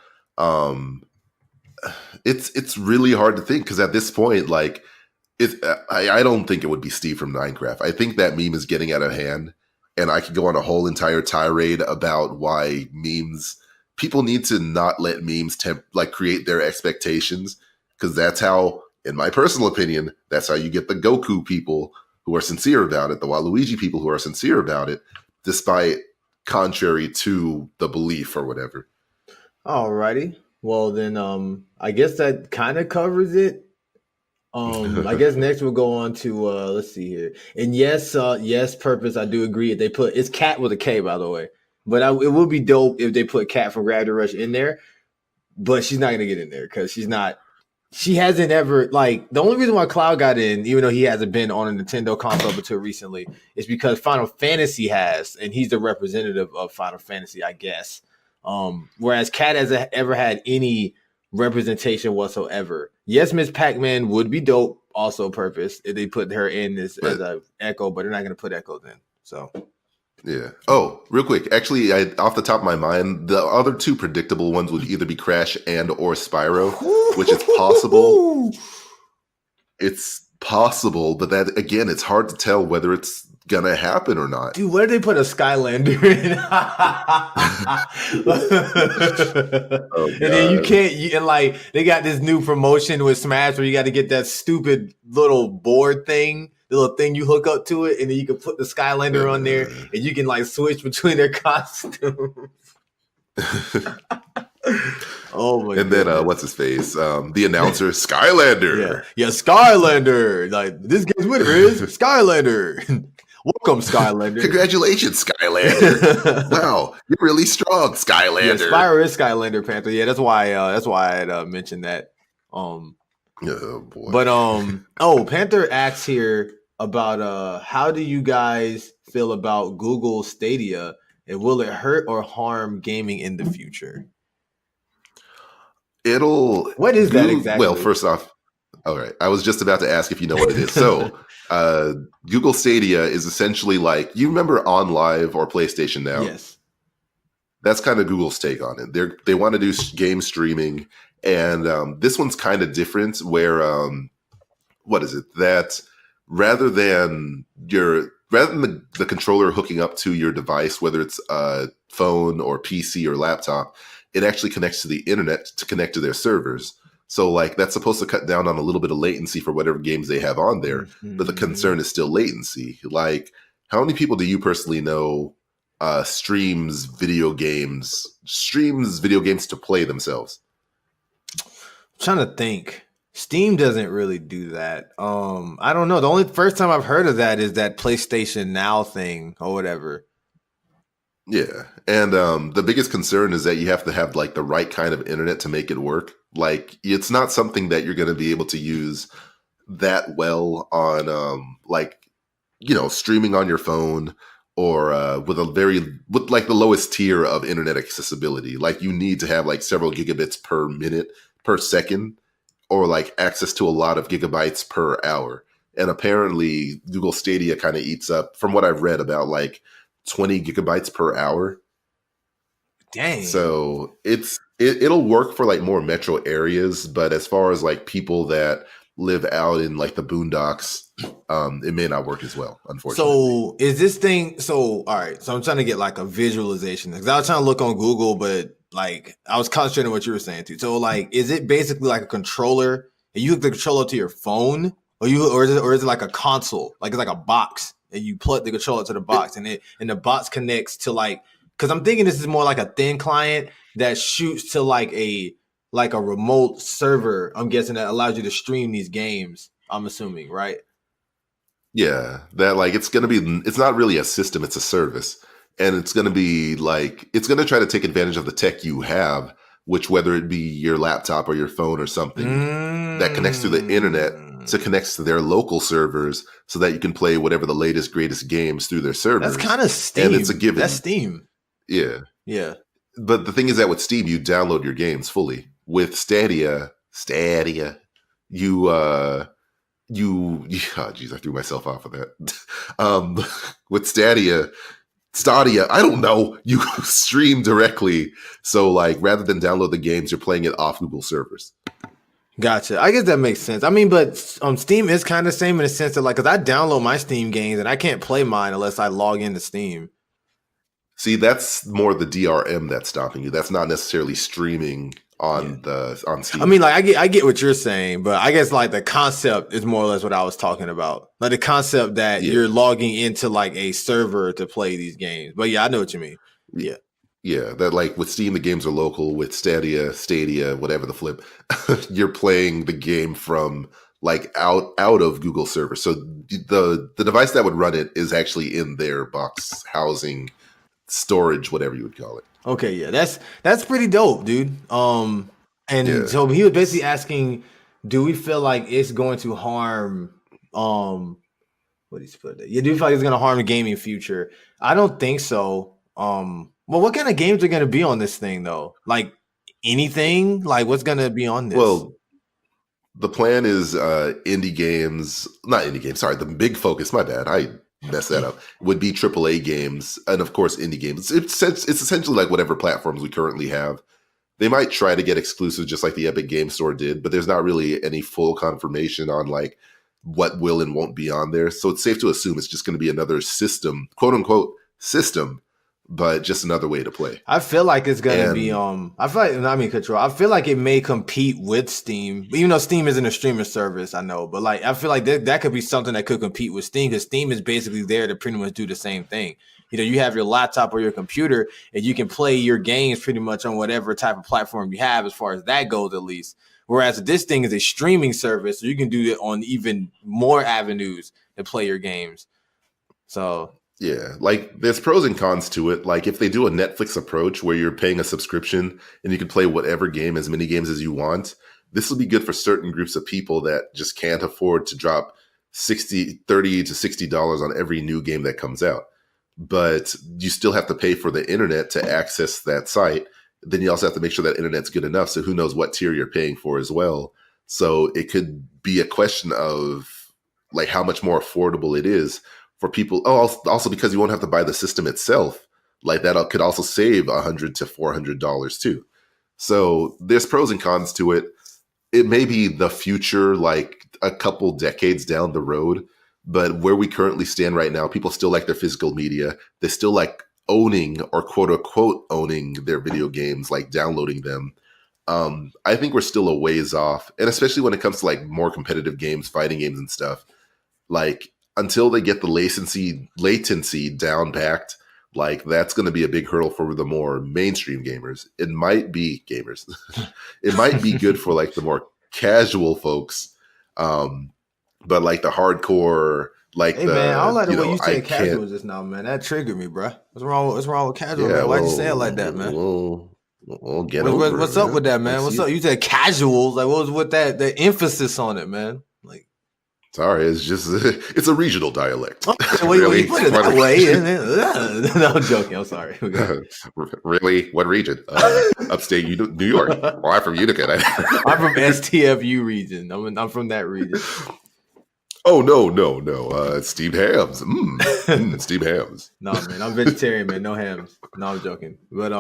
Speaker 1: It's really hard to think because at this point, like, I don't think it would be Steve from Minecraft. I think that meme is getting out of hand, and I could go on a whole entire tirade about why people need to not let memes create their expectations, because that's how, in my personal opinion, that's how you get the Goku people who are sincere about it, the Waluigi people who are sincere about it, despite contrary to the belief or whatever.
Speaker 2: Alrighty. Well, then I guess that kind of covers it. I guess next we'll go on to let's see here. And yes, Purpose, I do agree. It's Cat with a K, by the way. But it would be dope if they put Cat from Gravity Rush in there. But she's not gonna get in there because she hasn't ever, like, the only reason why Cloud got in, even though he hasn't been on a Nintendo console until recently, is because Final Fantasy has, and he's the representative of Final Fantasy, I guess. Whereas Cat hasn't ever had any representation whatsoever. Yes, Miss Pac-Man would be dope, also Purpose, if they put her in as a Echo, but they're not going to put Echo then. So,
Speaker 1: yeah. Oh, real quick. Actually, off the top of my mind, the other two predictable ones would either be Crash and or Spyro, which is possible. It's possible, but that, again, it's hard to tell whether it's gonna happen or not.
Speaker 2: Dude, where did they put a Skylander in?
Speaker 1: Oh,
Speaker 2: and then they got this new promotion with Smash where you got to get that stupid little board thing, little thing you hook up to it, and then you can put the Skylander on there, and you can like switch between their costumes. Oh my!
Speaker 1: And then what's his face? The announcer, Skylander.
Speaker 2: Yeah, Skylander. Like this game's winner is Skylander. Welcome, Skylander.
Speaker 1: Congratulations, Skylander. Wow, you're really strong, Skylander.
Speaker 2: Yeah, Spyro is Skylander Panther. Yeah, that's why I had mentioned that.
Speaker 1: Oh boy.
Speaker 2: But Panther asks here about how do you guys feel about Google Stadia, and will it hurt or harm gaming in the future? What is that exactly?
Speaker 1: Well, first off, all right, I was just about to ask if you know what it is. So, Google Stadia is essentially like, you remember OnLive or PlayStation Now?
Speaker 2: Yes.
Speaker 1: That's kind of Google's take on it. They want to do game streaming, and this one's kind of different. Where what is it? That rather than the controller hooking up to your device, whether it's a phone or PC or laptop, it actually connects to the internet to connect to their servers. So like that's supposed to cut down on a little bit of latency for whatever games they have on there. Mm-hmm. But the concern is still latency. Like, how many people do you personally know streams video games to play themselves?
Speaker 2: I'm trying to think. Steam doesn't really do that. I don't know. The only first time I've heard of that is that PlayStation Now thing or whatever.
Speaker 1: Yeah. And the biggest concern is that you have to have like the right kind of internet to make it work. Like, it's not something that you're going to be able to use that well on streaming on your phone or with like the lowest tier of internet accessibility. Like, you need to have like several gigabits per minute per second, or like access to a lot of gigabytes per hour. And apparently Google Stadia kind of eats up, from what I've read, about like 20 gigabytes per hour.
Speaker 2: Dang.
Speaker 1: So it'll work for like more metro areas, but as far as like people that live out in like the boondocks, it may not work as well, unfortunately.
Speaker 2: So is this thing, all right, so I'm trying to get like a visualization, because I was trying to look on Google, but like I was concentrating on what you were saying too. So like, is it basically like a controller and you hook the controller to your phone, or is it like a console? Like it's like a box and you plug the controller to the box and the box connects to like, because I'm thinking this is more like a thin client that shoots to like a remote server, I'm guessing, that allows you to stream these games, I'm assuming, right?
Speaker 1: Yeah, that like it's not really a system, it's a service. And it's going to be like, it's going to try to take advantage of the tech you have, which whether it be your laptop or your phone or something that connects to the internet, to connects to their local servers so that you can play whatever the latest, greatest games through their servers.
Speaker 2: That's kind of Steam.
Speaker 1: And it's a given.
Speaker 2: That's Steam.
Speaker 1: Yeah.
Speaker 2: Yeah.
Speaker 1: But the thing is that with Steam, you download your games fully. With Stadia, you oh geez, I threw myself off of that. With Stadia, I don't know, you stream directly. So like, rather than download the games, you're playing it off Google servers.
Speaker 2: Gotcha. I guess that makes sense. I mean, but Steam is kind of the same in the sense that like, because I download my Steam games and I can't play mine unless I log into Steam.
Speaker 1: See, that's more the DRM that's stopping you. That's not necessarily streaming on Steam.
Speaker 2: I mean, like I get what you're saying, but I guess like the concept is more or less what I was talking about. Like the concept that you're logging into like a server to play these games. But yeah, I know what you mean. Yeah.
Speaker 1: Yeah, that like with Steam, the games are local. With Stadia, whatever the flip, you're playing the game from like out of Google server. So the device that would run it is actually in their box housing, storage, whatever you would call it.
Speaker 2: Okay, yeah, that's pretty dope, dude. So he was basically asking, do we feel like it's going to harm what did he put there? Yeah, do you feel like it's going to harm the gaming future? I don't think so. Well, what kind of games are going to be on this thing though? Like anything? Like what's going to be on this?
Speaker 1: Well, the plan is indie games, not indie games. Sorry, the big focus. My bad. I messed that up. Would be AAA games and of course indie games. It's essentially like whatever platforms we currently have. They might try to get exclusive, just like the Epic Game Store did, but there's not really any full confirmation on like what will and won't be on there. So it's safe to assume it's just going to be another system, quote unquote system, but just another way to play.
Speaker 2: I feel like it's gonna
Speaker 1: And
Speaker 2: be I feel like I mean control. I feel like it may compete with Steam, even though Steam isn't a streaming service. I know, but like I feel like that could be something that could compete with Steam because Steam is basically there to pretty much do the same thing. You know, you have your laptop or your computer, and you can play your games pretty much on whatever type of platform you have, as far as that goes, at least. Whereas this thing is a streaming service, so you can do it on even more avenues to play your games. So.
Speaker 1: yeah, like there's pros and cons to it. Like if they do a Netflix approach where you're paying a subscription and you can play whatever game, as many games as you want, this will be good for certain groups of people that just can't afford to drop $30 to $60 on every new game that comes out. But you still have to pay for the internet to access that site. Then you also have to make sure that internet's good enough. So who knows what tier you're paying for as well. So it could be a question of like how much more affordable it is for people. Oh, also because you won't have to buy the system itself. Like that could also save $100 to $400 too. So there's pros and cons to it. It may be the future, like a couple decades down the road. But where we currently stand right now, people still like their physical media. They still like owning or quote unquote owning their video games, like downloading them. I think we're still a ways off. And especially when it comes to like more competitive games, fighting games and stuff, like until they get the latency down packed, like that's going to be a big hurdle for the more mainstream gamers. It might be gamers. It might be good for like the more casual folks. But like the hardcore, like
Speaker 2: hey man, I don't like the way you said casual just now, man. That triggered me, bro. What's wrong with casual? Yeah, man? Why'd you say it like that, man?
Speaker 1: We'll get over it.
Speaker 2: What's up with that, man? What's up? You said casuals. Like, what was with that? The emphasis on it, man. Like,
Speaker 1: sorry, it's just it's a regional dialect.
Speaker 2: Okay, really? You put it that way. No, I'm joking. I'm sorry.
Speaker 1: Really? What region? Upstate New York. Well, I'm from Utica.
Speaker 2: I'm from STFU region. I'm from that region.
Speaker 1: Oh no! Steamed hams. Steamed hams.
Speaker 2: No, man, I'm vegetarian, man. No hams. No, I'm joking. But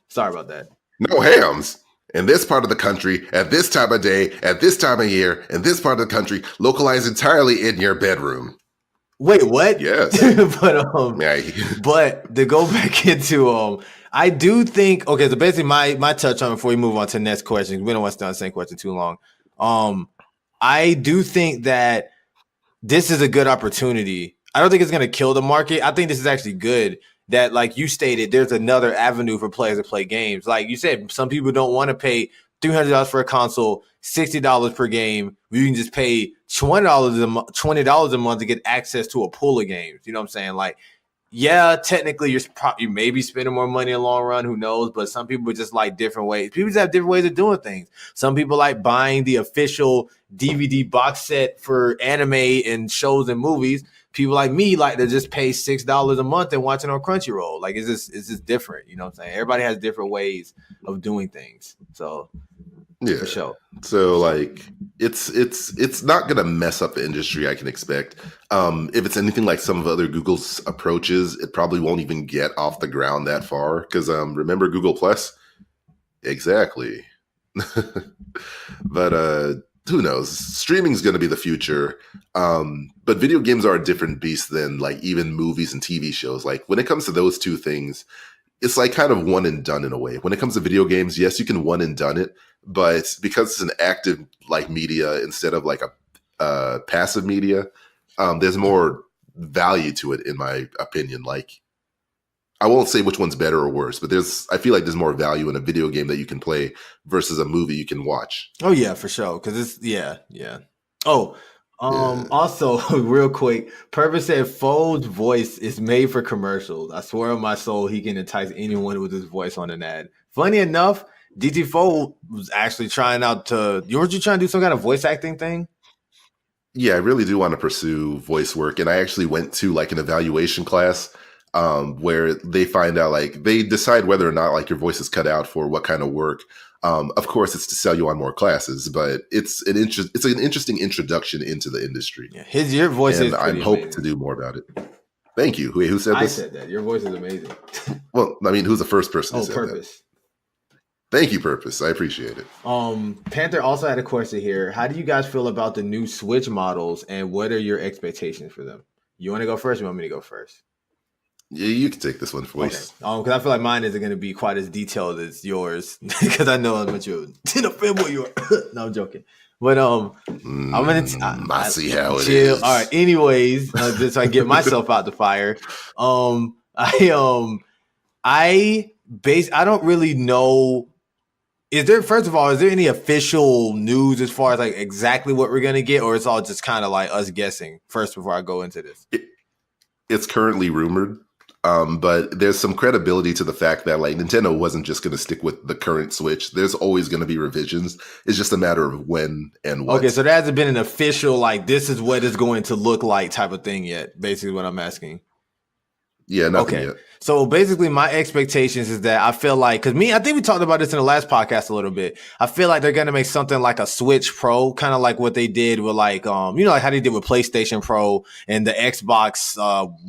Speaker 2: sorry about that.
Speaker 1: No hams in this part of the country at this time of day at this time of year in this part of the country, localized entirely in your bedroom.
Speaker 2: Wait, what?
Speaker 1: Yes.
Speaker 2: But to go back into I do think okay. So basically, my touch on before we move on to the next question. We don't want to stay on the same question too long. I do think that this is a good opportunity. I don't think it's going to kill the market. I think this is actually good that, like you stated, there's another avenue for players to play games. Like you said, some people don't want to pay $300 for a console, $60 per game. You can just pay $20 a month to get access to a pool of games. You know what I'm saying? Like, yeah, technically you may be spending more money in the long run. Who knows? But some people just like different ways. People just have different ways of doing things. Some people like buying the official DVD box set for anime and shows and movies. People like me like to just pay $6 a month and watch it on Crunchyroll. Like it's just different. You know what I'm saying? Everybody has different ways of doing things. So
Speaker 1: yeah,
Speaker 2: for sure.
Speaker 1: So like it's not gonna mess up the industry, I can expect. If it's anything like some of other Google's approaches, it probably won't even get off the ground that far. Because remember Google Plus? Exactly. But who knows? Streaming is gonna be the future. But video games are a different beast than like even movies and TV shows. Like when it comes to those two things, it's like kind of one and done in a way. When it comes to video games, yes, you can one and done it. But because it's an active like media instead of like a passive media, there's more value to it, in my opinion. Like, I won't say which one's better or worse, but I feel like there's more value in a video game that you can play versus a movie you can watch.
Speaker 2: Oh yeah, for sure. Because it's yeah. Oh, also real quick, Purpose said Fo's voice is made for commercials. I swear on my soul, he can entice anyone with his voice on an ad. Funny enough, DT-Faux was actually trying out to. Weren't you trying to do some kind of voice acting thing?
Speaker 1: Yeah, I really do want to pursue voice work, and I actually went to like an evaluation class where they find out like they decide whether or not like your voice is cut out for what kind of work. Of course, it's to sell you on more classes, but it's an interesting introduction into the industry.
Speaker 2: Yeah, your voice is.
Speaker 1: I'm hoping to do more about it. Thank you. Who said this?
Speaker 2: I said that. Your voice is amazing.
Speaker 1: Well, I mean, who's the first person who said
Speaker 2: Purpose.
Speaker 1: That? Thank you, Purpose. I appreciate it.
Speaker 2: Panther also had a question here. How do you guys feel about the new Switch models, and what are your expectations for them? You want to go first? Or you want me to go first?
Speaker 1: Yeah, you can take this one,
Speaker 2: Okay.
Speaker 1: voice.
Speaker 2: Because I feel like mine isn't going to be quite as detailed as yours because I know how much you're fanboy you are. No, I'm joking. But I'm gonna
Speaker 1: I see how it
Speaker 2: chill.
Speaker 1: is.
Speaker 2: All right. Anyways, just so I get myself out the fire. I don't really know. First of all, is there any official news as far as like exactly what we're gonna get, or it's all just kind of like us guessing first before I go into this?
Speaker 1: It's currently rumored, but there's some credibility to the fact that like Nintendo wasn't just going to stick with the current Switch. There's always going to be revisions. It's just a matter of when and what.
Speaker 2: Okay, so there hasn't been an official like this is what it's going to look like type of thing yet. Basically, what I'm asking.
Speaker 1: Yeah, nothing yet.
Speaker 2: So basically, my expectations is that I feel like, I think we talked about this in the last podcast a little bit. I feel like they're gonna make something like a Switch Pro, kind of like what they did with like, like how they did with PlayStation Pro and the Xbox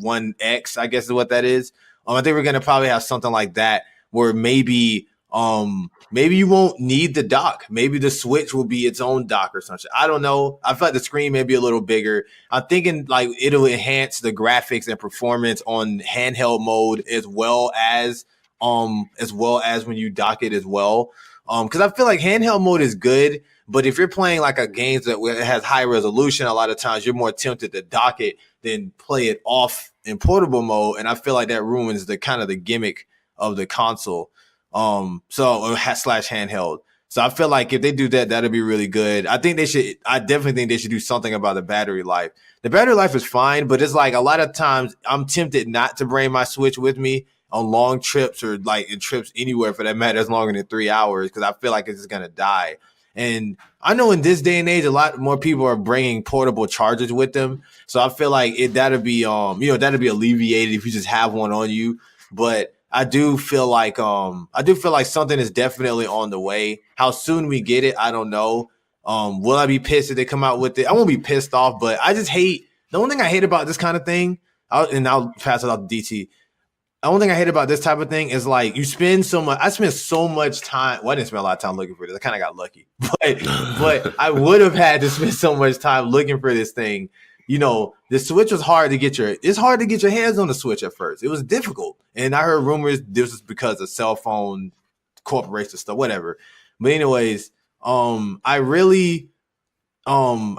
Speaker 2: One X, I guess is what that is. I think we're gonna probably have something like that where maybe you won't need the dock. Maybe the Switch will be its own dock or something. I don't know. I feel like the screen may be a little bigger. I'm thinking like it'll enhance the graphics and performance on handheld mode as well as when you dock it as well. Because I feel like handheld mode is good, but if you're playing like a game that has high resolution, a lot of times you're more tempted to dock it than play it off in portable mode, and I feel like that ruins the kind of the gimmick of the console. Slash handheld. So I feel like if they do that, that'll be really good. I definitely think they should do something about the battery life. The battery life is fine, but it's like a lot of times I'm tempted not to bring my Switch with me on long trips or like in trips anywhere for that matter that's longer than 3 hours because I feel like it's just going to die. And I know in this day and age, a lot more people are bringing portable chargers with them. So I feel like that'll be alleviated if you just have one on you. But I do feel like something is definitely on the way. How soon we get it, I don't know. Will I be pissed if they come out with it? I won't be pissed off, but I just hate the only thing I hate about this kind of thing. I'll pass it off to DT. The only thing I hate about this type of thing is like you spend so much. I spent so much time. Well, I didn't spend a lot of time looking for this. I kind of got lucky, but I would have had to spend so much time looking for this thing. You know, the Switch was hard to get it's hard to get your hands on the Switch at first. It was difficult. And I heard rumors this was because of cell phone corporation stuff, whatever. But anyways, I really don't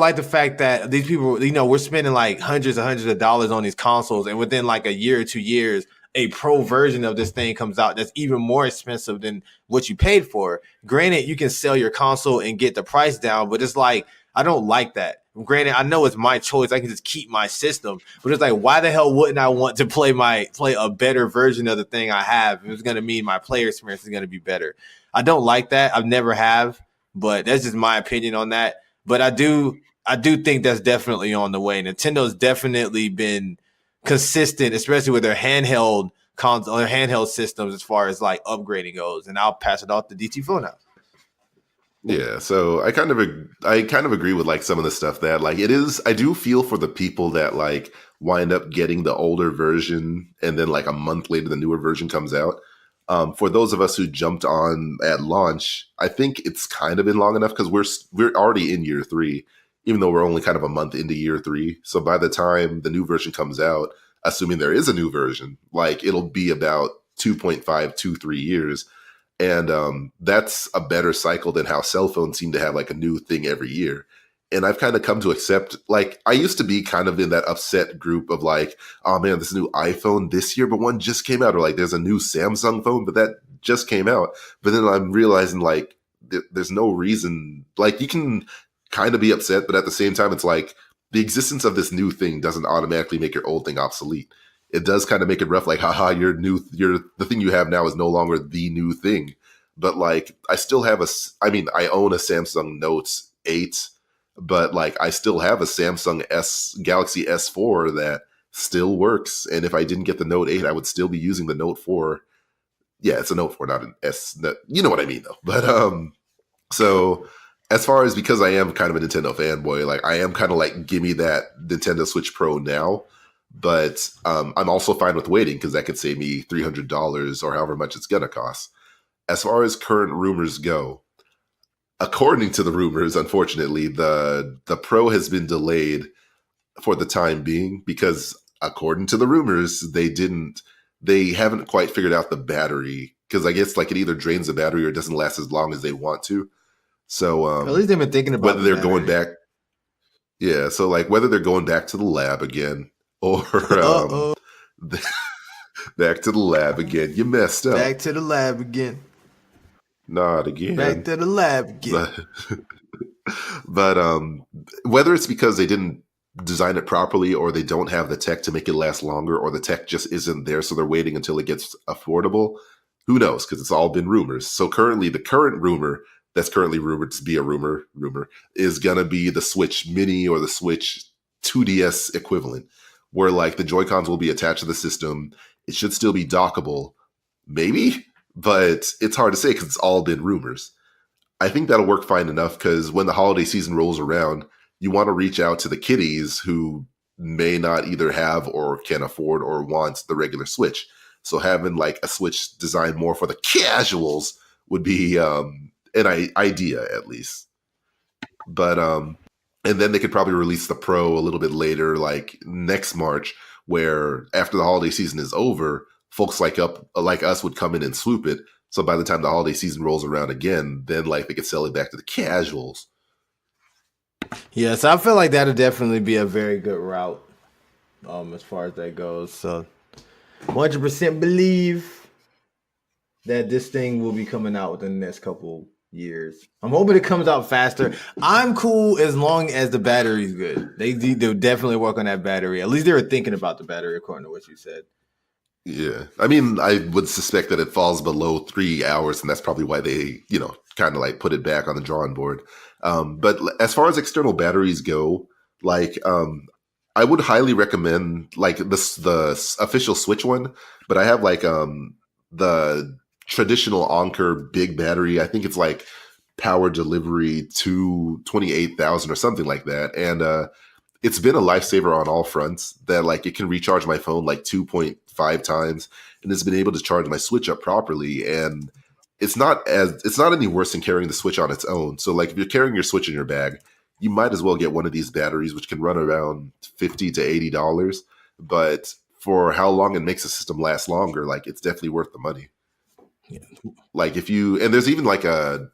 Speaker 2: like the fact that these people, we're spending like hundreds and hundreds of dollars on these consoles. And within like a year or 2 years, a pro version of this thing comes out that's even more expensive than what you paid for. Granted, you can sell your console and get the price down, but it's like, I don't like that. Granted, I know it's my choice. I can just keep my system, but it's like, why the hell wouldn't I want to play a better version of the thing I have? It's going to mean my player experience is going to be better. I don't like that. I've never have, but that's just my opinion on that. But I do think that's definitely on the way. Nintendo's definitely been consistent, especially with their handheld console or handheld systems as far as like upgrading goes. And I'll pass it off to DT-Faux now.
Speaker 1: Yeah, so I kind of agree with like some of the stuff that like it is. I do feel for the people that like wind up getting the older version and then like a month later the newer version comes out. For those of us who jumped on at launch, I think it's kind of been long enough because we're already in year 3, even though we're only kind of a month into year 3. So by the time the new version comes out, assuming there is a new version, like it'll be about 2.5-3 years. And that's a better cycle than how cell phones seem to have like a new thing every year. And I've kind of come to accept, like, I used to be kind of in that upset group of like, oh man, this new iPhone this year, but one just came out. Or like, there's a new Samsung phone, but that just came out. But then I'm realizing like, there's no reason, like you can kind of be upset, but at the same time, it's like the existence of this new thing doesn't automatically make your old thing obsolete. It does kind of make it rough, like, haha, the thing you have now is no longer the new thing. But like, I own a Samsung Note 8, but like, I still have a Samsung Galaxy S4 that still works. And if I didn't get the Note 8, I would still be using the Note 4. Yeah, it's a Note 4, not an S. You know what I mean, though. But so as far as, because I am kind of a Nintendo fanboy, like I am kind of like, give me that Nintendo Switch Pro now. But I'm also fine with waiting because that could save me $300 or however much it's going to cost. As far as current rumors go, according to the rumors, unfortunately, the Pro has been delayed for the time being because according to the rumors, they haven't quite figured out the battery, because I guess like it either drains the battery or it doesn't last as long as they want to. So
Speaker 2: at least they've been thinking about
Speaker 1: whether they're going back. Yeah, so like whether they're going back to the lab again or back to the lab again. You messed up.
Speaker 2: Back to the lab again.
Speaker 1: Not again.
Speaker 2: Back to the lab again.
Speaker 1: But whether it's because they didn't design it properly, or they don't have the tech to make it last longer, or the tech just isn't there, so they're waiting until it gets affordable, who knows? Because it's all been rumors. So currently, the current rumor that's currently rumored to be a rumor is gonna be the Switch Mini or the Switch 2DS equivalent, where like the Joy-Cons will be attached to the system. It should still be dockable, maybe, but it's hard to say because it's all been rumors. I think that'll work fine enough, because when the holiday season rolls around, you want to reach out to the kiddies who may not either have or can afford or want the regular Switch. So having like a Switch designed more for the casuals would be an idea, at least. But and then they could probably release the Pro a little bit later, like next March, where after the holiday season is over, folks like us would come in and swoop it. So by the time the holiday season rolls around again, then like they could sell it back to the casuals.
Speaker 2: Yes, I feel like that'll definitely be a very good route, as far as that goes. So, 100% believe that this thing will be coming out within the next couple years. I'm hoping it comes out faster. I'm cool as long as the battery's good. They'll definitely work on that battery. At least they were thinking about the battery, according to what you said.
Speaker 1: Yeah. I mean, I would suspect that it falls below 3 hours, and that's probably why they, kind of like put it back on the drawing board. But as far as external batteries go, like, I would highly recommend like the official Switch one, but I have like the traditional Anker big battery. I think it's like power delivery to 28,000 or something like that. And it's been a lifesaver on all fronts, that like it can recharge my phone like 2.5 times, and it's been able to charge my Switch up properly. And it's not any worse than carrying the Switch on its own. So like if you're carrying your Switch in your bag, you might as well get one of these batteries, which can run around $50 to $80. But for how long it makes the system last longer, like it's definitely worth the money. Yeah. Like and there's even like a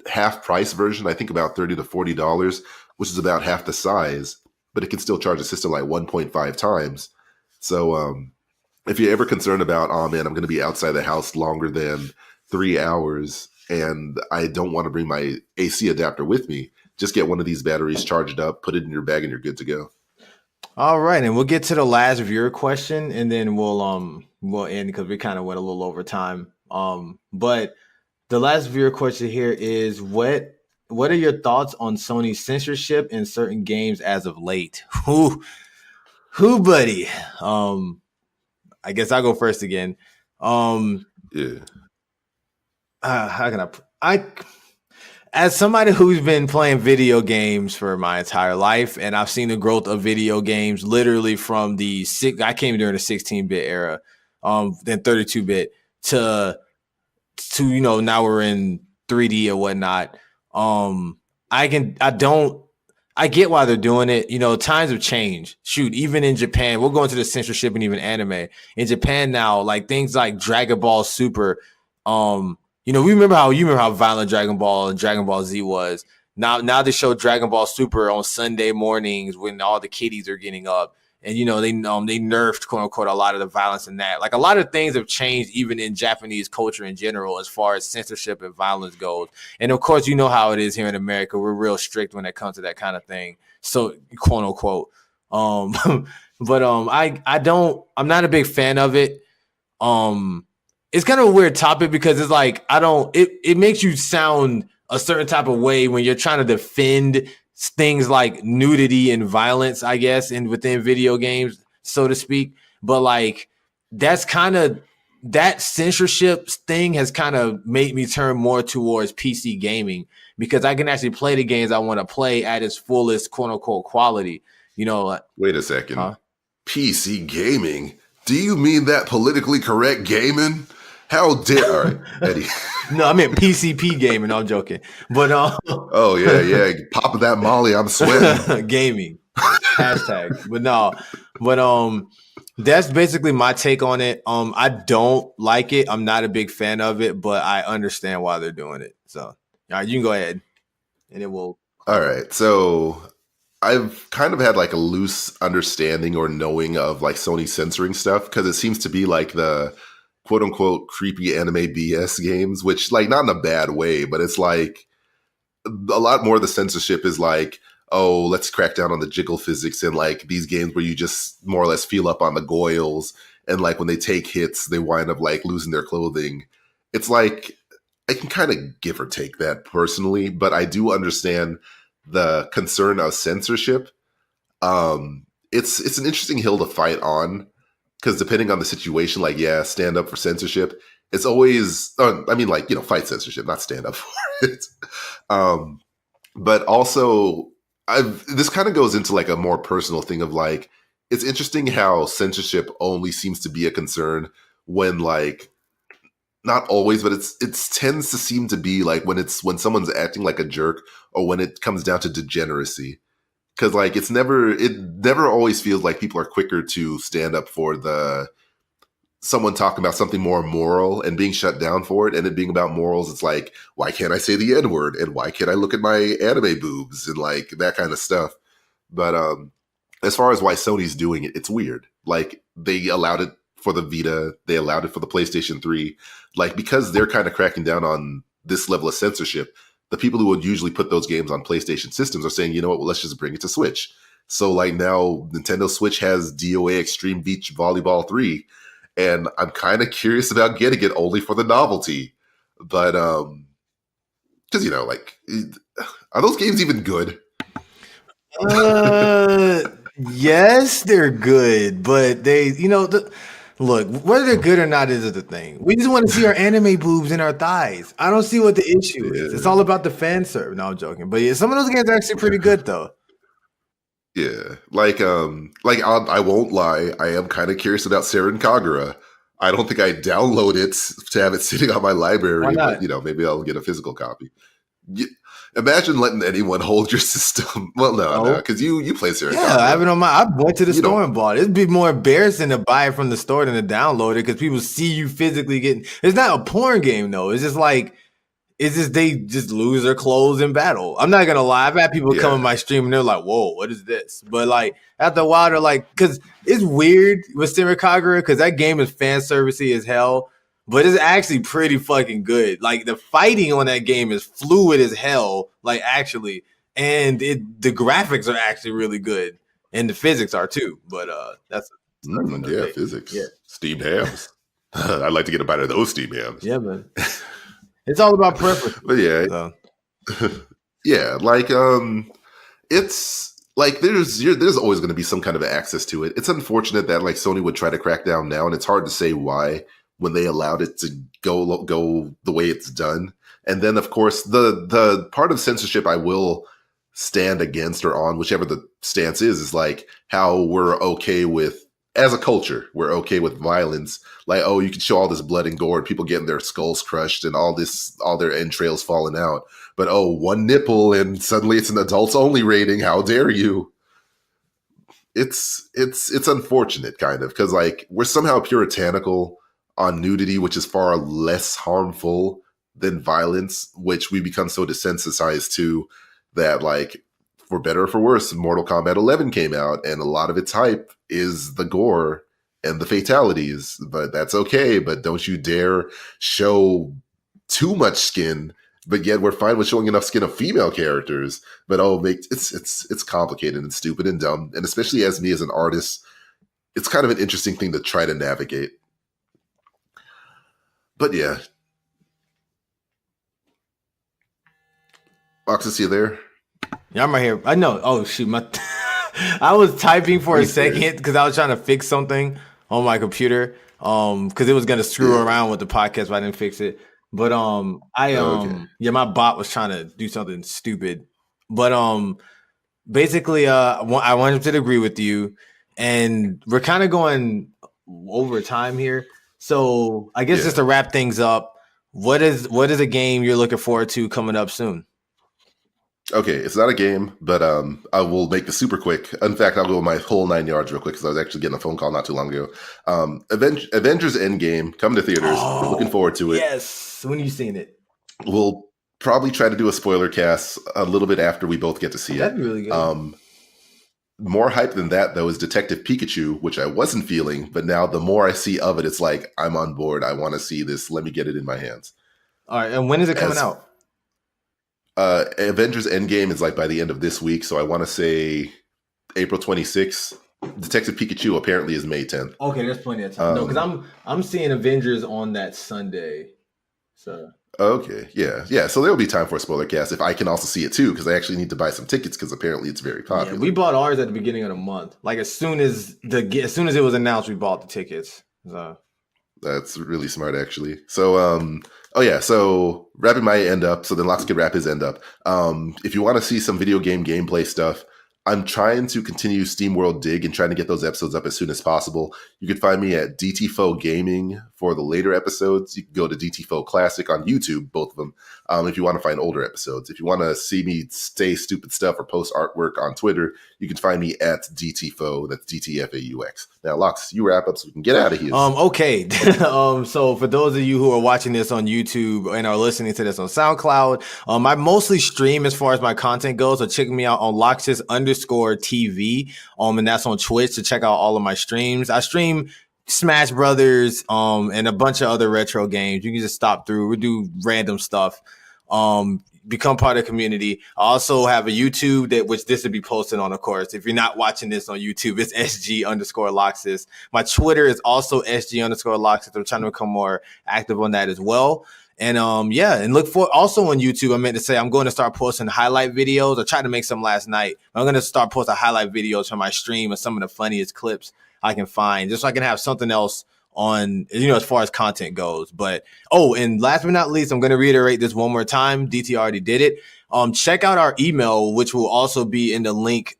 Speaker 1: half price version, I think about $30 to $40, which is about half the size, but it can still charge the system like 1.5 times. So if you're ever concerned about, oh man, I'm going to be outside the house longer than 3 hours and I don't want to bring my AC adapter with me, just get one of these batteries charged up, put it in your bag, and you're good to go.
Speaker 2: All right, and we'll get to the last viewer question, and then we'll end because we kind of went a little over time. But the last viewer question here is what are your thoughts on Sony's censorship in certain games as of late? Who, buddy? I guess I'll go first again.
Speaker 1: Yeah.
Speaker 2: How can I as somebody who's been playing video games for my entire life, and I've seen the growth of video games literally from I came during the 16-bit era, then 32-bit to now we're in 3D or whatnot. I get why they're doing it. Times have changed. Shoot, even in Japan, we'll go into the censorship and even anime. In Japan now, like things like Dragon Ball Super, we remember how violent Dragon Ball and Dragon Ball Z was. Now they show Dragon Ball Super on Sunday mornings when all the kiddies are getting up, and they nerfed, quote unquote, a lot of the violence in that. Like a lot of things have changed even in Japanese culture in general as far as censorship and violence goes. And of course, you know how it is here in America. We're real strict when it comes to that kind of thing. So, quote unquote. But I'm not a big fan of it. It's kind of a weird topic because it's like, it makes you sound a certain type of way when you're trying to defend things like nudity and violence, I guess, and within video games, so to speak. But like, that censorship thing has kind of made me turn more towards PC gaming because I can actually play the games I want to play at its fullest, quote unquote, quality.
Speaker 1: Wait a second. Huh? PC gaming? Do you mean that politically correct gaming? How dare, all right, Eddie.
Speaker 2: No, I meant PCP gaming. No, I'm joking. But
Speaker 1: oh yeah, popping that Molly, I'm sweating.
Speaker 2: Gaming. Hashtag. But That's basically my take on it. I don't like it. I'm not a big fan of it, but I understand why they're doing it. So, all right, you can go ahead, and it will.
Speaker 1: All right, so I've kind of had like a loose understanding or knowing of like Sony censoring stuff because it seems to be like the quote unquote creepy anime BS games, which like not in a bad way, but it's like a lot more of the censorship is like, oh, let's crack down on the jiggle physics and like these games where you just more or less feel up on the goils and like when they take hits, they wind up like losing their clothing. It's like I can kind of give or take that personally, but I do understand the concern of censorship. It's an interesting hill to fight on because depending on the situation, like yeah, stand up for censorship. It's always, I mean, like fight censorship, not stand up for it. Um, but also, this kind of goes into like a more personal thing of like it's interesting how censorship only seems to be a concern when like not always, but it tends to seem to be like when someone's acting like a jerk or when it comes down to degeneracy. Because like it never always feels like people are quicker to stand up for the someone talking about something more moral and being shut down for it, and it being about morals. It's like, why can't I say the N word and why can't I look at my anime boobs and like that kind of stuff. But as far as why Sony's doing it, it's weird. Like they allowed it for the Vita, they allowed it for the PlayStation 3, like because they're kind of cracking down on this level of censorship. The people who would usually put those games on PlayStation systems are saying, you know what, well, let's just bring it to Switch. So like now Nintendo Switch has DOA Extreme Beach Volleyball 3, and I'm kind of curious about getting it only for the novelty. But because like, are those games even good?
Speaker 2: Yes, they're good, but they, look, whether they're good or not is the thing. We just want to see our anime boobs and our thighs. I don't see what the issue is. It's all about the fan service. No, I'm joking, but yeah, some of those games are actually pretty good though.
Speaker 1: Yeah, like I won't lie, I am kind of curious about Seren Kagura. I don't think I download it to have it sitting on my library, but maybe I'll get a physical copy. Imagine letting anyone hold your system. Well, no, because you play Seren Kagura.
Speaker 2: Yeah, I have it on I went to the store and bought it. It'd be more embarrassing to buy it from the store than to download it because people see you physically getting. It's not a porn game though. It's just like. It's just they just lose their clothes in battle. I'm not gonna lie. I've had people come on my stream and they're like, "Whoa, what is this?" But like after a while, they're like, "Because it's weird with Seren Kagura because that game is fan servicey as hell, but it's actually pretty fucking good. Like the fighting on that game is fluid as hell, like actually, and the graphics are actually really good, and the physics are too. But that's
Speaker 1: physics. Yeah, steamed hams. I'd like to get a bite of those steamed hams.
Speaker 2: Yeah, man. It's all about preference.
Speaker 1: But yeah. So. Yeah, like it's like there's always going to be some kind of access to it. It's unfortunate that like Sony would try to crack down now, and it's hard to say why when they allowed it to go the way it's done. And then of course the part of censorship I will stand against or on, whichever the stance is like how we're okay with as a culture, we're okay with violence. Like, oh, you can show all this blood and gore and people getting their skulls crushed and all their entrails falling out. But oh, one nipple and suddenly it's an adults only rating. How dare you? It's unfortunate kind of because like we're somehow puritanical on nudity, which is far less harmful than violence, which we become so desensitized to that like for better or for worse, Mortal Kombat 11 came out and a lot of its hype is the gore and the fatalities, but that's okay. But don't you dare show too much skin. But yet we're fine with showing enough skin of female characters. But it's complicated and stupid and dumb. And especially as me as an artist, it's kind of an interesting thing to try to navigate. But yeah. LoXus, you there?
Speaker 2: Yeah, I'm right here. I know. Oh shoot, I was typing for a second because I was trying to fix something on my computer. Because it was gonna screw around with the podcast, but I didn't fix it. But my bot was trying to do something stupid. But basically, I wanted to agree with you, and we're kind of going over time here. So I guess just to wrap things up, what is a game you're looking forward to coming up soon?
Speaker 1: Okay, it's not a game, but I will make this super quick. In fact, I'll go my whole 9 yards real quick because I was actually getting a phone call not too long ago. Avengers Endgame coming to theaters. Looking
Speaker 2: Oh,
Speaker 1: forward to it.
Speaker 2: yes. When you seen it?
Speaker 1: We'll probably try to do a spoiler cast a little bit after we both get to see
Speaker 2: That'd
Speaker 1: it.
Speaker 2: be really good.
Speaker 1: More hype than that, though, is Detective Pikachu, which I wasn't feeling, but now the more I see of it, it's like, I'm on board. I want to see this. Let me get it in my hands.
Speaker 2: All right, and when is it coming
Speaker 1: As
Speaker 2: out?
Speaker 1: Avengers Endgame is like by the end of this week, so I want to say April 26th. Detective Pikachu apparently is May 10th.
Speaker 2: Okay, there's plenty of time. No, because I'm seeing Avengers on that Sunday. So
Speaker 1: Okay, yeah. So there'll be time for a spoiler cast if I can also see it too, because I actually need to buy some tickets because apparently it's very popular.
Speaker 2: yeah, we bought ours at the beginning of the month. Like as soon as it was announced, we bought the tickets. So
Speaker 1: That's really smart, actually. So, so wrapping my end up, so then Lox can wrap his end up. If you want to see some video game gameplay stuff, I'm trying to continue SteamWorld Dig and trying to get those episodes up as soon as possible. You can find me at DT-Faux Gaming for the later episodes. You can go to DT-Faux Classic on YouTube, both of them, if you want to find older episodes. If you want to see me say stupid stuff or post artwork on Twitter, you can find me at DT-Faux. That's DTFAUX. Now, Lox, you wrap up so we can get out of here.
Speaker 2: Okay. So for those of you who are watching this on YouTube and are listening to this on SoundCloud, I mostly stream as far as my content goes. So check me out on LoXus_TV. And that's on Twitch to check out all of my streams. I stream Smash Brothers, and a bunch of other retro games. You can just stop through. We do random stuff. Become part of the community. I also have a YouTube which this will be posted on, of course. If you're not watching this on YouTube, it's SG_LoXus. My Twitter is also SG_LoXus. I'm trying to become more active on that as well. And and look for also on YouTube. I meant to say I'm going to start posting highlight videos. I tried to make some last night. I'm going to start posting highlight videos from my stream of some of the funniest clips I can find, just so I can have something else on, as far as content goes. But and last but not least, I'm going to reiterate this one more time. DT already did it. Check out our email, which will also be in the link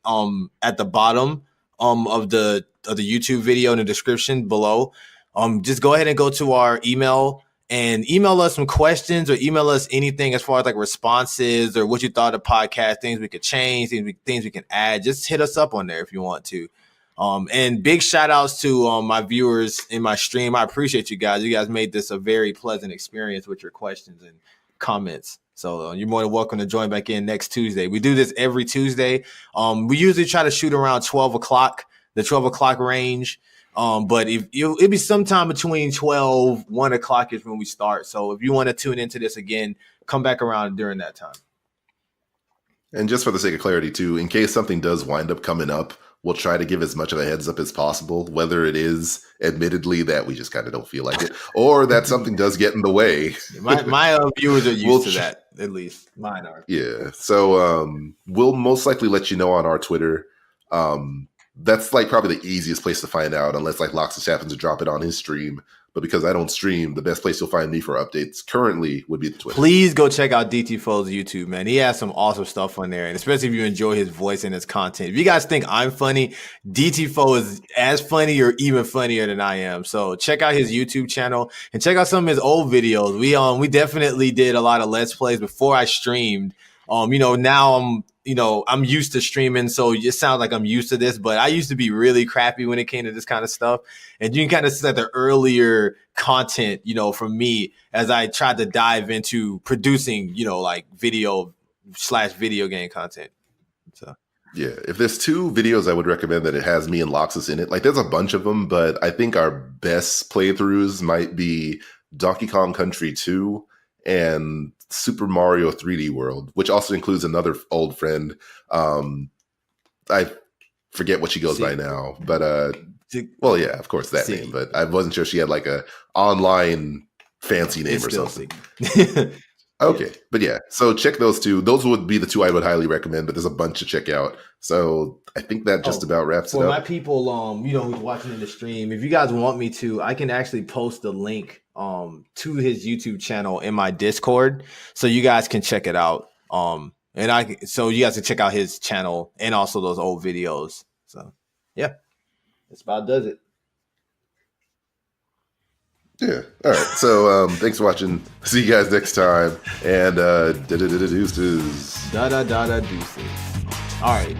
Speaker 2: at the bottom of the YouTube video in the description below. Just go ahead and go to our email and email us some questions or email us anything as far as like responses or what you thought of the podcast, things we could change, things we can add. Just hit us up on there if you want to. And big shout outs to my viewers in my stream. I appreciate you guys. You guys made this a very pleasant experience with your questions and comments. So you're more than welcome to join back in next Tuesday. We do this every Tuesday. We usually try to shoot around 12 o'clock, the 12 o'clock range. But it'll be sometime between 12, 1 o'clock is when we start. So if you want to tune into this again, come back around during that time.
Speaker 1: And just for the sake of clarity too, in case something does wind up coming up, we'll try to give as much of a heads up as possible, whether it is admittedly that we just kind of don't feel like it, or that something does get in the way.
Speaker 2: My viewers are used to that, at least. Mine are.
Speaker 1: Yeah. So we'll most likely let you know on our Twitter. That's like probably the easiest place to find out, unless like LoXus happens to drop it on his stream. But because I don't stream, the best place you'll find me for updates currently would be the Twitter.
Speaker 2: Please go check out DT-Faux's YouTube, man. He has some awesome stuff on there, and especially if you enjoy his voice and his content. If you guys think I'm funny, DT-Faux is as funny or even funnier than I am. So check out his YouTube channel and check out some of his old videos. We definitely did a lot of Let's Plays before I streamed. Now I'm used to streaming, so it sounds like I'm used to this, but I used to be really crappy when it came to this kind of stuff. And you can kind of see the earlier content, from me as I tried to dive into producing, like video/video game content. So.
Speaker 1: Yeah, if there's two videos I would recommend that it has me and LoXus in it, like there's a bunch of them, but I think our best playthroughs might be Donkey Kong Country 2 and Super Mario 3D World, which also includes another old friend. I forget what she goes by now, but well, yeah, of course that name, but I wasn't sure she had like a online fancy name or something. Okay, but yeah, so check those two. Those would be the two I would highly recommend, but there's a bunch to check out. So I think that just about wraps it up.
Speaker 2: For my people, who's watching in the stream, if you guys want me to, I can actually post the link to his YouTube channel in my Discord, so you guys can check it out. So you guys can check out his channel and also those old videos. So yeah, that's about does it.
Speaker 1: Yeah. All right. So thanks for watching. See you guys next time. And deuces.
Speaker 2: Deuces. All right.